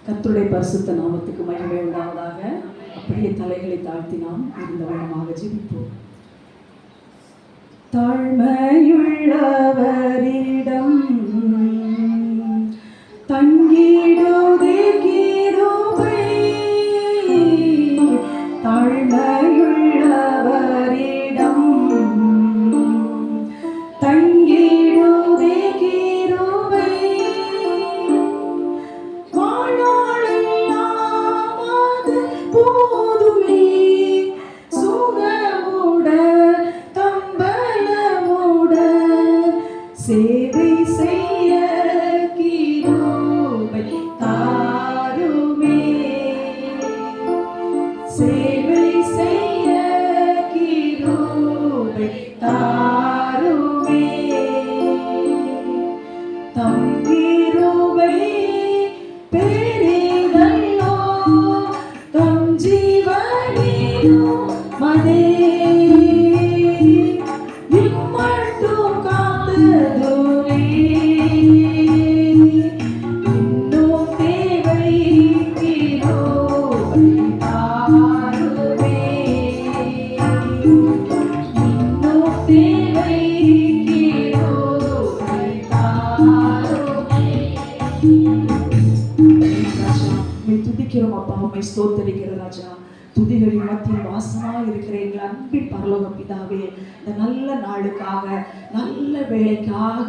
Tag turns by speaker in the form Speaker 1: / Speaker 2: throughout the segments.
Speaker 1: கர்த்தருடைய பரிசுத்த நாமத்துக்கு மகிமை உண்டாவதாக. அப்படியே தலைகளை தாழ்த்தி நாம் இருந்தவனமாக ஜெபிப்போம். தாழ்மையுள்ளவரிடம் தங்கிடுதே கிருபை, தாழ்மையுள்ளவரிடம் தங்கிடுதே கிருபை, வாழாளெல்லாமது போதுமே சுகமுட தம்பலமுட சேவை செய்ய கிருபை தாருமே, சேவை செய்ய கிருபை தாருமே. தம் கிருபை பெரிதல்லோ, தம் ஜீவனிலும் மதே இம்மட்டும் காத்ததுவே, இன்னும் தேவை கிருபை தாருமே, இன்னும் தேவை கிருபை தாருமே. ராஜா, உம்மை துதிக்கிறோம் அப்பா, உம்மை ஸ்தோத்தரிக்கிறோம் ராஜா. துதிகளின் மத்தியில் வாசமா இருக்கிற எங்கள் அன்பின் பரலோக பிதாவே, இந்த நல்ல நாளுக்காக நல்ல வேலைக்காக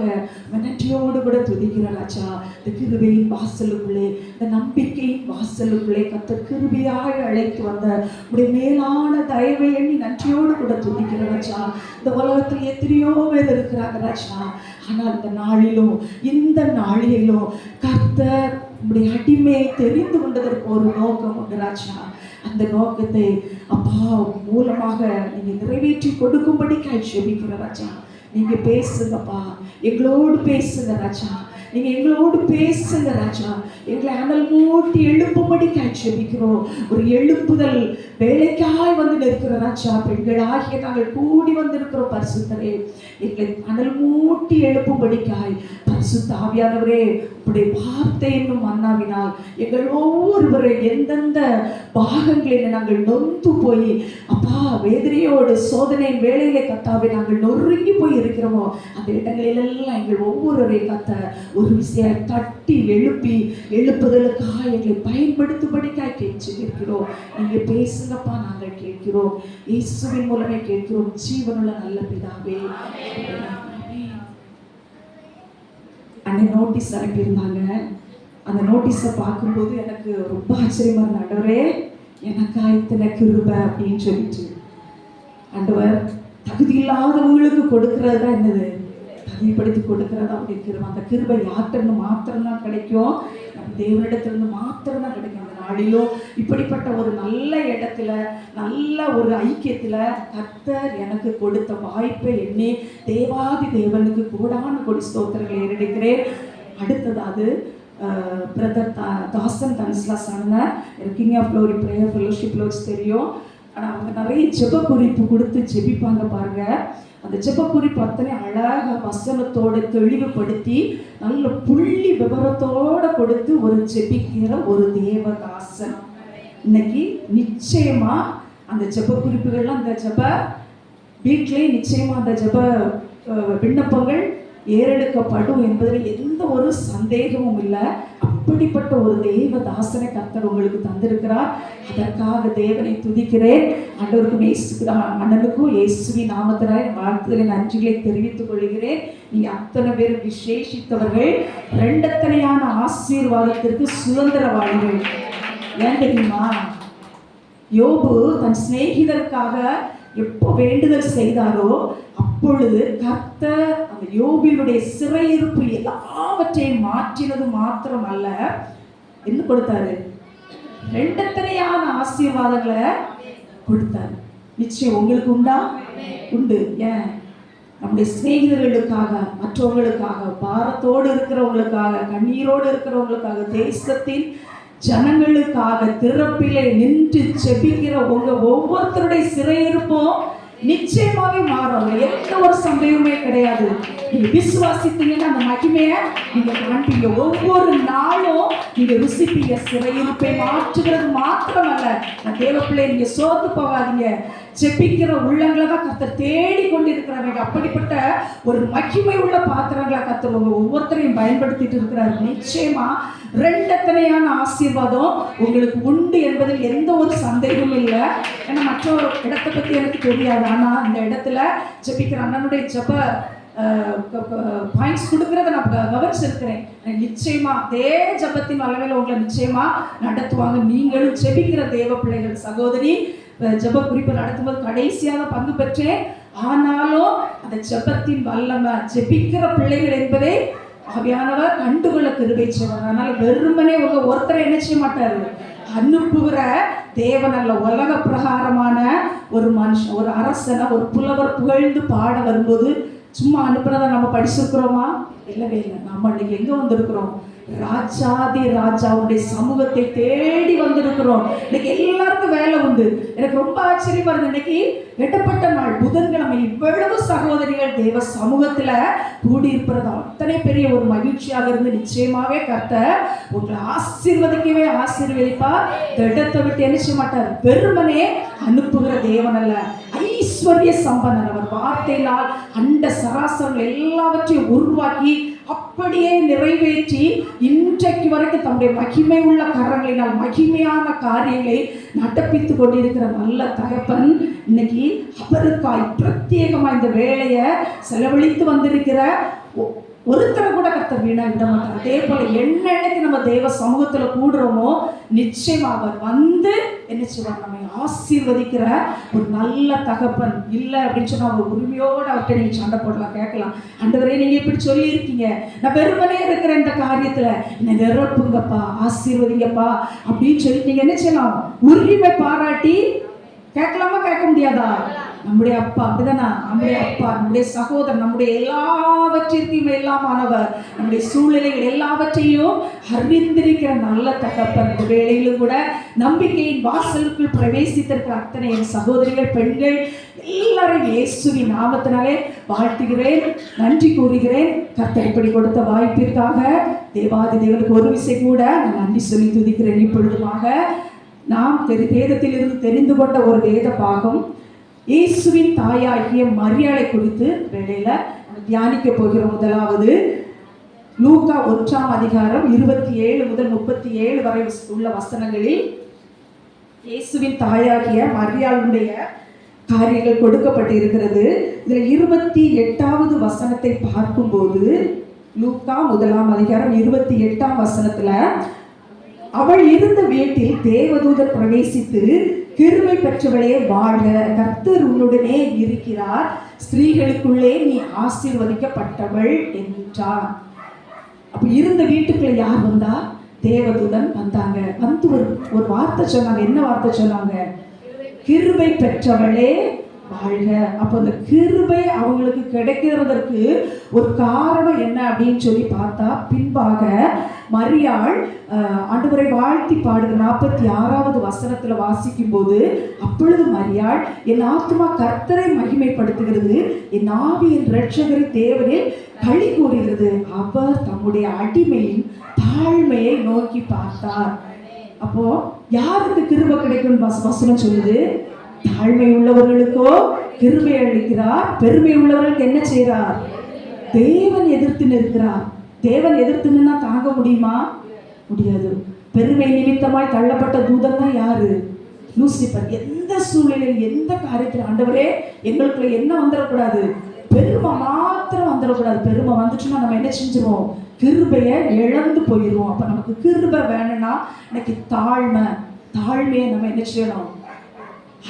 Speaker 1: நன்றியோடு கூட துதிக்கிற ராஜா. இந்த கிருபையின் வாசலுக்குள்ளே, இந்த நம்பிக்கையின் வாசலுக்குள்ளே கர்த்தர் கிருபையாக அழைத்து வந்த உடைய மேலான தயவை எண்ணி நன்றியோடு கூட துதிக்கிற ராஜா. இந்த உலகத்தில் எத்தனையோ பேர் இருக்கிறாங்க ராஜா, ஆனால் இந்த நாளிலும் இந்த நாளிலும் கர்த்தர் உடைய அடிமையை தெரிந்து கொண்டதற்கு ஒரு நோக்கம் உண்டு ராஜா. அந்த நோக்கத்தை அப்பா மூலமாக நீங்க நிறைவேற்றி கொடுக்கும்படி ஜெபிக்கிற ராஜா. நீங்க பேசுங்கப்பா, எங்களோடு பேசுங்க ராஜா, நீங்க எங்களோடு பேசுங்க ராஜா. எங்களை அனல் மூட்டி எழுப்பும்படி ஜெபிக்கிறோம். ஒரு எழுப்புதல் வேலைக்காய் வந்து நிற்கிற ராஜா. பெண்களாகிய நாங்கள் கூடி வந்திருக்கிறோம் பரிசுத்தரே, எங்களை அனல் மூட்டி எழுப்பும்படிக்காய் பரிசுத்த ஆவியானவரே, உடைய வார்த்தை என்னும் மன்னாவினால் எங்கள் ஒவ்வொருவரை எந்தெந்த பாகங்களில் நாங்கள் நொந்து போய் அப்பா வேதனையோடு சோதனையின் வேலையிலே கத்தாவை நாங்கள் நொறுங்கி போய் இருக்கிறோமோ, அந்த இடங்களிலெல்லாம் எங்கள் ஒவ்வொருவரை கத்த ஒரு விஷயம் தட்டி எழுப்பி எழுப்புதலுக்காக எங்களை பயன்படுத்தும்படிக்காய் கேட்கிறோம். நீங்க பேசுங்கப்பா, நாங்கள் கேட்கிறோம். இயேசுவின் மூலமே கேட்கிறோம், ஜீவனுள்ள நல்ல பிதாவே. அன்னைக்கு நோட்டீஸ் அனுப்பியிருந்தாங்க. அந்த நோட்டீஸை பார்க்கும்போது எனக்கு ரொம்ப ஆச்சரியமா இருந்த, ஆண்டவரே எனக்கா இத்தனை கிருபை அப்படின்னு சொல்லிட்டு. ஆண்டவர் தகுதி இல்லாதவங்களுக்கு கொடுக்கறது தான் என்னது, தகுதிப்படுத்தி கொடுக்கறதா அப்படி கிருபை. அந்த கிருபை யார்கிட்ட மாத்திரம்தான் கிடைக்கும், நம்ம தேவனிடத்திலிருந்து மாத்திரம்தான் கிடைக்கும். அந்த நாளிலும் இப்படிப்பட்ட ஒரு நல்ல இடத்துல நல்ல ஒரு ஐக்கியத்துல கர்த்தர் எனக்கு கொடுத்த வாய்ப்பை எண்ணி தேவாதி தேவனுக்கு கூடான கொடி ஸ்தோத்திரங்களை ஏறெடுக்கிறேன். அடுத்ததாவது பிரதர் தாசன் தன்ஸ்லாஸ் ஆன king of glory prayer fellowship lots தெரியும். ஆனால் அவங்க நிறைய ஜெப குறிப்பு கொடுத்து ஜெபிப்பாங்க பாருங்க. அந்த ஜெப குறிப்பு அத்தனை அழகாக வசனத்தோடு தெளிவுபடுத்தி நல்ல புள்ளி விவரத்தோட கொடுத்து ஒரு ஜெபிக்கிற ஒரு தேவதாசன். இன்னைக்கு நிச்சயமா அந்த ஜெப குறிப்புகள்லாம் அந்த ஜெப வீட்டிலே நிச்சயமா அந்த ஜெப விண்ணப்பங்கள் ஏறெடுக்கப்படும் என்பதில் எந்த ஒரு சந்தேகமும் இல்லை. அப்படிப்பட்ட ஒரு தேவதாசனை கர்த்தர் உங்களுக்கு தந்திருக்கிறார். அதற்காக தேவனை துதிக்கிறேன். ஆண்டவருக்கும் அண்ணனுக்கும் இயேசுவின் நாமத்தினாய் வாழ்த்துதலின் நன்றிகளை தெரிவித்துக் கொள்கிறேன். நீங்க அத்தனை பேர் விசேஷித்தவர்கள், இரண்டத்தனையான ஆசீர்வாதத்திற்கு சுதந்திரவாளிகள். ஏன் தெரியுமா, யோபு தன் சிநேகிதருக்காக எப்போ வேண்டுதல் செய்தாரோ அப்பொழுது கர்த்தர் அந்த யோபினுடைய சிறையிருப்பு எல்லாவற்றையும் மாற்றினது மாத்திரம் அல்ல, என்ன கொடுத்தாரு, ரெண்டத்தனையான ஆசீர்வாதங்களை கொடுத்தாரு. நிச்சயம் உங்களுக்கு உண்டா? உண்டு. ஏன், நம்முடைய சிநேகிதர்களுக்காக, மற்றவங்களுக்காக, பாரத்தோடு இருக்கிறவங்களுக்காக, கண்ணீரோடு இருக்கிறவங்களுக்காக, தேசத்தின் ஜனங்களுக்காக திறப்பிலே நின்று செபிக்கிற உங்க ஒவ்வொருத்தருடைய சிறையிருப்பும் நிச்சயமாவே மாறும். எந்த ஒரு சந்தேகமே கிடையாது. நீங்க விசுவாசித்தீங்கன்னா அந்த மகிமையை நீங்க காண்பீங்க. ஒவ்வொரு நாளும் நீங்க ருசிப்பீங்க. சிறையிருப்பை மாற்றுகிறது மாத்திரமல்ல, நான் தேவ பிள்ளை, நீங்க சோர்ந்து போகாதீங்க. ஜெபிக்கிற உள்ளங்களை தான் கர்த்தர் தேடி கொண்டு இருக்கிறாங்க. அப்படிப்பட்ட ஒரு மகிமை உள்ள பாத்திரங்களை கர்த்தர் உங்க ஒவ்வொருத்தரையும் பயன்படுத்திட்டு இருக்கிறார். நிச்சயமா ரெண்டத்தனையான ஆசீர்வாதம் உங்களுக்கு உண்டு என்பதில் எந்த ஒரு சந்தேகமும் இல்லை. ஏன்னா மற்ற இடத்தை பத்தி எனக்கு தெரியாது. ஆனா இந்த இடத்துல ஜெபிக்கிற அண்ணனுடைய ஜெப பாயிண்ட்ஸ் கொடுக்கறத நான் கவனிச்சிருக்கிறேன். நிச்சயமா அதே ஜபத்தின் அளவில் உங்களை நிச்சயமா நடத்துவாங்க. நீங்களும் ஜெபிக்கிற தேவ பிள்ளைகள். சகோதரி ஜப குறிப்பு நடத்தும்போது கடைசியாக பங்கு பெற்றேன். ஆனாலும் அந்த ஜபத்தின் வல்லமை, ஜெபிக்கிற பிள்ளைகள் என்பதை ஆவியானவர் கண்டுகொள்ள கிருபை செய்வார். அதனால வெறுமனே உங்க ஒருத்தரை என்ன செய்ய மாட்டாரு, அனுப்புகிற தேவன் அல்ல. உலக பிரகாரமான ஒரு மனுஷன், ஒரு அரசனை ஒரு புலவர் புகழ்ந்து பாட வரும்போது சும்மா அனுப்புனதை நம்ம படிச்சிருக்கிறோமா? இல்லவே இல்லை. நம்ம இன்னைக்கு எங்க வந்திருக்கிறோம்? ராஜாதி ராஜாவுடைய சமூகத்தை தேடி வந்திருக்கிறோம். இன்னைக்கு எல்லாருக்கும் வேலை உண்டு. எனக்கு ரொம்ப ஆச்சரியமா இருக்கு. இன்னைக்கு எட்டப்பட்ட நாள் புதன்கிழமை இவ்வளவு சகோதரிகள் தேவ சமூகத்துல கூடி இருப்பது அத்தனை பெரிய ஒரு மகிழ்ச்சியாக இருந்து நிச்சயமாவே கர்த்தர் உங்களை ஆசீர்வதிக்கவே ஆசீர்வதிப்பார். இடத்தை விட்டு என்ன செய்ய மாட்டார். வெறுமனே அனுப்புகிற தேவன் அல்ல, ஐஸ்வர்ய சம்பந்தன். அவர் வார்த்தையினால் அண்ட சராசரங்கள் எல்லாவற்றையும் உருவாக்கி அப்படியே நிறைவேற்றி இன்றைக்கு வரைக்கும் தம்முடைய மகிமை உள்ள கரங்களினால் மகிமையான காரியங்களை நடப்பித்து கொண்டிருக்கிற நல்ல தகப்பன் இன்னைக்கு அவருக்காய் பிரத்யேகமா இந்த வேலையை செலவழித்து வந்திருக்கிற ஒருத்தரை கூட கர்த்தர் வீணா விட மாட்டார். அதே போல என்னைக்கு நம்ம தேவ சமூகத்துல கூடுறோமோ நிச்சயமா அவர் வந்து என்ன செய்வார், நம்ம ஆசீர்வதிக்கிற ஒரு நல்ல தகப்பன். இல்லை அப்படின்னு சொன்னா அவர் உரிமையோடு அவர்கிட்ட நீங்க சண்டை போடலாம், கேட்கலாம். ஆண்டவரே நீங்க இப்படி சொல்லி இருக்கீங்க, நான் வெறுமனே இருக்கிற இந்த காரியத்துல என்னை நிரப்புங்கப்பா, ஆசீர்வதிங்கப்பா அப்படின்னு சொல்லி நீங்க என்ன செய்யலாம், உரிமை பாராட்டி கேட்கலாமா? கேட்க முடியாதா? நம்முடைய அப்பா அப்படிதானா? நம்முடைய அப்பா, நம்முடைய சகோதரன், நம்முடைய எல்லாவற்றிற்கும் எல்லாமானவர், நம்முடைய சூழ்நிலைகள் எல்லாவற்றையும் அறிந்திருக்கிற நல்ல தகப்பன். இந்த வேளையிலும் கூட நம்பிக்கையின் வாசலுக்குள் பிரவேசித்திருக்கிற அத்தனை என் சகோதரிகள், பெண்கள் எல்லாரும் இயேசுவின் நாமத்தினாலே வாழ்த்துகிறேன், நன்றி கூறுகிறேன். கர்த்தர் இப்படி கொடுத்த வாய்ப்பிற்காக தேவாதி தேவனுக்கு ஒரு விசை கூட நான் நன்றி சொல்லி துதிக்கிறேன். இப்பொழுதுமாக நாம் வேதத்திலிருந்து தெரிந்து கொண்ட ஒரு வேத பாகம் இயேசுவின் தாயாகிய மரியாளை குறித்து வேளையில தியானிக்க போகிறோம். முதலாவது லூக்கா 1ஆம் அதிகாரம் 27 முதல் 37 வரை உள்ள வசனங்களில் இயேசுவின் தாயாகிய மரியாளுடைய காரியங்கள் கொடுக்கப்பட்டிருக்கிறது. இதுல 28வது வசனத்தை பார்க்கும்போது லூக்கா 1ஆம் அதிகாரம் 28ஆம் வசனத்துல, அவள் இருந்த வீட்டில் தேவதூதர் பிரவேசித்து, கிருபை பெற்றவளே வாழ்க, கர்த்தர் உன்னுடனே இருக்கிறார், ஸ்திரீகளுக்குள்ளே நீ ஆசீர்வதிக்கப்பட்டவள் என்றார். அப்ப இருந்த வீட்டுக்குள்ள யார் வந்தா? தேவதூதன் வந்தாங்க. வந்து ஒரு வார்த்தை சொன்னாங்க. என்ன வார்த்தை சொன்னாங்க? கிருபை பெற்றவளே வாழ்க. அப்போ அந்த கிருபை அவங்களுக்கு கிடைக்கிறதற்கு ஒரு காரணம் என்ன அப்படின்னு சொல்லி பார்த்தா, பின்பாக மரியாள் ஆண்டவரை வாழ்த்தி பாடுகிற 46வது வசனத்துல வாசிக்கும் போது, அப்பொழுது மரியாள், என் ஆத்துமா கர்த்தரை மகிமைப்படுத்துகிறது, என் ஆவி என் இரட்சகரை தேவனில் களி கூறுகிறது, அவர் தம்முடைய அடிமையின் தாழ்மையை நோக்கி பார்த்தார். அப்போ யாருக்கு கிருபை கிடைக்கும் வசனம் சொல்லுது? தாழ்மை உள்ளவர்களுக்கோ கிருபை அளிக்கிறார், பெருமை உள்ளவர்களுக்கு என்ன செய்கிறார்? தேவன் எதிர்த்து நிற்கிறார். தேவன் எதிர்த்து நின்னா தாங்க முடியுமா? முடியாது. பெருமை நிமித்தமாய் தள்ளப்பட்ட தூதன் தான் யாரு? லூசிபர். எந்த சூழ்நிலையில் எந்த காரியத்தில் ஆண்டவரே எங்களுக்குள்ள என்ன வந்துடக்கூடாது? பெருமை மாத்திரம் வந்துடக்கூடாது. பெருமை வந்துச்சுன்னா நம்ம என்ன செஞ்சிருவோம்? கிருபையை இழந்து போயிடுவோம். அப்ப நமக்கு கிருபை வேணும்னா இன்னைக்கு தாழ்மையை நம்ம என்ன செய்யணும்?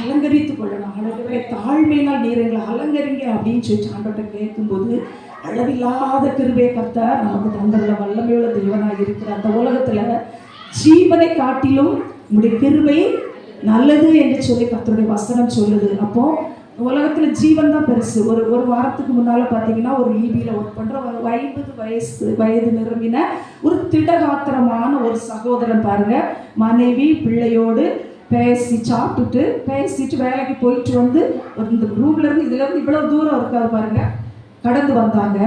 Speaker 1: அலங்கரித்துக் கொள்ளணும். ஆண்டவரே தாழ்மையினால் நீர் எங்களை அலங்கரிங்க அப்படின்னு சொல்லி ஆண்டவர்கிட்ட கேட்கும்போது, அளவில்லாத கிருபையை கர்த்தர் நமக்கு தந்துள்ள வல்லமையுள்ள தேவனாக இருக்கிற அந்த உலகத்துல ஜீவனை காட்டிலும் நம்முடைய கிருபை நல்லது என்று சொல்லி கர்த்தருடைய வசனம் சொல்லுது. அப்போ உலகத்துல ஜீவன் தான் பெருசு. ஒரு வாரத்துக்கு முன்னால பாத்தீங்கன்னா ஒரு ஈபியில ஒர்க் பண்ற ஒரு 50 வயது நிரம்பின ஒரு திடகாத்திரமான ஒரு சகோதரன் பாருங்க, மனைவி பிள்ளையோடு பேசி சாப்பிட்டுட்டு பேசிட்டு வேலைக்கு போயிட்டு வந்து இந்த ரூம்லேருந்து இதுலேருந்து இவ்வளோ தூரம் இருக்காது பாருங்க, கடந்து வந்தாங்க.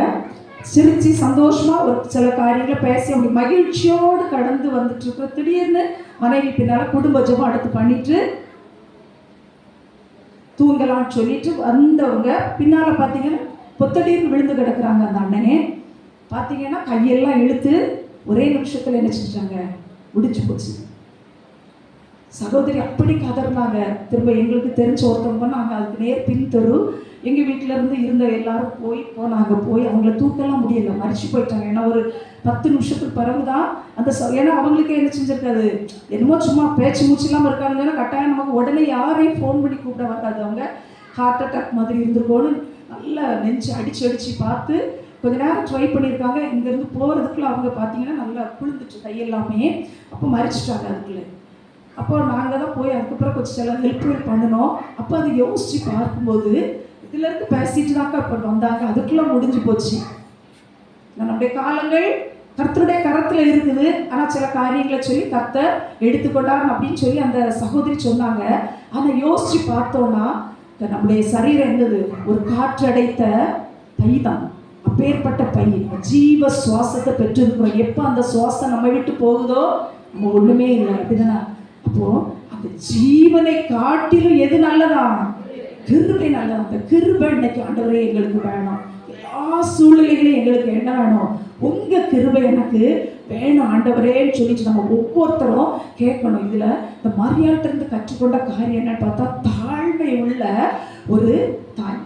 Speaker 1: சிரித்து சந்தோஷமாக ஒரு சில காரியங்களை பேசி அப்படி மகிழ்ச்சியோடு கடந்து வந்துட்டு இருக்கிற திடீர்னு மனைவி பின்னால் குடும்ப ஜெபம் அடுத்து பண்ணிட்டு தூங்கலாம்னு சொல்லிட்டு வந்தவங்க பின்னால் பார்த்தீங்கன்னா பொத்தடின்னு விழுந்து கிடக்குறாங்க. அந்த அண்ணனே பார்த்தீங்கன்னா கையெல்லாம் இழுத்து ஒரே நிமிஷத்தில் என்ன செஞ்சாங்க, முடிச்சு போச்சு. சகோதரி அப்படி கதறினாங்க. திரும்ப எங்களுக்கு தெரிஞ்ச ஒருத்தவங்க நாங்கள் அதுக்கு நேர் பின்தொரு எங்கள் வீட்டில் இருந்து இருந்த எல்லாரும் போனாங்க. போய் அவங்கள தூக்கலாம் முடியலை, மறிச்சு போயிட்டாங்க. ஏன்னா ஒரு 10 நிமிஷத்துக்கு பிறகுதான் அந்த ஏன்னா அவங்களுக்கு என்ன செஞ்சிருக்காது, என்னமோ சும்மா பேச்சு மூச்சு இல்லாமல் இருக்காங்கன்னா கட்டாயம் நமக்கு உடனே யாரையும் ஃபோன் பண்ணி கூப்பிட வராது. அவங்க ஹார்ட் அட்டாக் மாதிரி இருந்திருக்கோன்னு நல்லா நெஞ்சு அடித்து பார்த்து கொஞ்ச நேரம் ட்ரை பண்ணியிருக்காங்க. இங்கேருந்து போகிறதுக்குள்ள அவங்க பார்த்தீங்கன்னா நல்லா குளிர்ந்துச்சு கையெல்லாமே. அப்போ மறிச்சிட்டாங்க அதுக்குள்ளே. அப்போ நாங்கள் தான் போய் அதுக்கப்புறம் கொஞ்சம் சில ஹெல்ப் பண்ணினோம். அப்போ அதை யோசித்து பார்க்கும்போது இதுலேருந்து பேசிட்டு தாக்கா இப்போ வந்தாங்க, அதுக்குள்ளே முடிஞ்சு போச்சு. நம்முடைய காலங்கள் கர்த்தருடைய கரத்தில் இருக்குது. ஆனால் சில காரியங்களை சொல்லி கர்த்தர் எடுத்துக்கொண்டார் அப்படின்னு சொல்லி அந்த சகோதரி சொன்னாங்க. ஆனால் யோசித்து பார்த்தோன்னா நம்முடைய சரீரம் என்னது, ஒரு காற்றடைத்த பை தான். அப்பேற்பட்ட பை ஜீவ சுவாசத்தை பெற்றிருக்கிறோம். எப்போ அந்த சுவாசம் நம்ம விட்டு போகுதோ நம்ம ஒன்றுமே இல்லை, அப்படிதானே? அப்போ அந்த ஜீவனை காட்டிலும் எது நல்லதா, கிருபை நல்லதா. அந்த கிருபை இன்னைக்கு ஆண்டவரே எங்களுக்கு வேணும். எல்லா சூழ்நிலைகளையும் எங்களுக்கு என்ன வேணும், உங்க கிருபை எனக்கு வேணும் ஆண்டவரேன்னு சொல்லிட்டு நம்ம ஒவ்வொருத்தரும் கேட்கணும். இதுல இந்த மரியாள்கிட்ட இருந்து கற்றுக்கொண்ட காரியம் என்னன்னு பார்த்தா, தாழ்மை உள்ள ஒரு தாய்,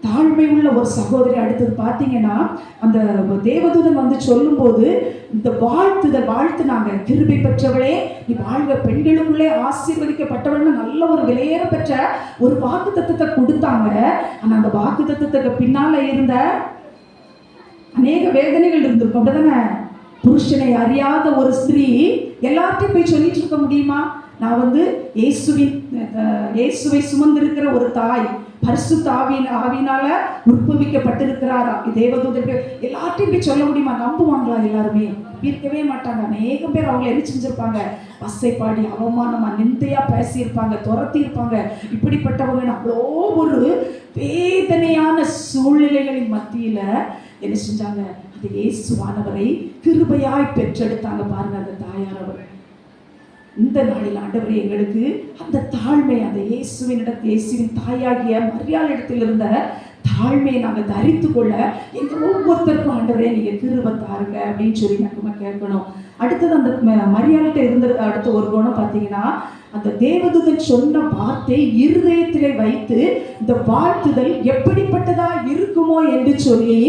Speaker 1: தாழ்மை உள்ள ஒரு சகோதரி. அடுத்தது பார்த்தீங்கன்னா அந்த தேவதூதன் வந்து சொல்லும்போது இந்த வாழ்த்துனாங்க, கிருபை பெற்றவளே நீ வாழ்க, பெண்களுக்குள்ளே ஆசீர்வதிக்கப்பட்டவள்னு நல்ல ஒரு விலையேற பெற்ற ஒரு வாக்கு தத்தத்தை கொடுத்தாங்க. ஆனா அந்த வாக்கு தத்தத்துக்கு பின்னால இருந்த அநேக வேதனைகள் இருந்திருக்கும், அப்படிதானே? புருஷனை அறியாத ஒரு ஸ்திரீ எல்லார்ட்டையும் போய் சொல்லிட்டு இருக்க முடியுமா, நான் வந்து இயேசுவை சுமந்திருக்கிற ஒரு தாய், பரிசுத்த ஆவியினால உற்பவிக்கப்பட்டிருக்கிறாரா, தேவதூதர்கள் எல்லார்ட்டையும் போய் சொல்ல முடியுமா? நம்புவாங்களா? எல்லாருமே இருக்கவே மாட்டாங்க. அநேகம் பேர் அவங்களை என்ன செஞ்சிருப்பாங்க, பசைப்பாடி அவமானமா நிந்தையா பேசியிருப்பாங்க, துரத்தி இருப்பாங்க. இப்படிப்பட்டவங்க அவ்வளோ ஒரு வேதனையான சூழ்நிலைகளின் மத்தியில என்ன செஞ்சாங்க, அந்த இயேசுவானவரை கிருபையாய் பெற்றெடுத்தாங்க. பாருங்க அந்த தாயார் அவர். இந்த நாளில் ஆண்டவரே எங்களுக்கு அந்த தாழ்மை, அந்த இயேசுவின் தாயாகிய மரியாள் இடத்தில் இருந்த தாழ்மையை நாங்கள் தரித்து கொள்ள எங்கள் ஒவ்வொருத்தருக்கும் ஆண்டவரே நீங்கள் கிருபை தாருங்க அப்படின்னு சொல்லி நம்ம கேட்கணும். அடுத்தது அந்த மரியாள்கிட்ட இருந்தது அடுத்த ஒரு குணம் பார்த்தீங்கன்னா, அந்த தேவதூதன் சொன்ன வார்த்தை இருதயத்திலே வைத்து இந்த வாழ்த்துதல் எப்படிப்பட்டதா இருக்குமோ என்று சொல்லி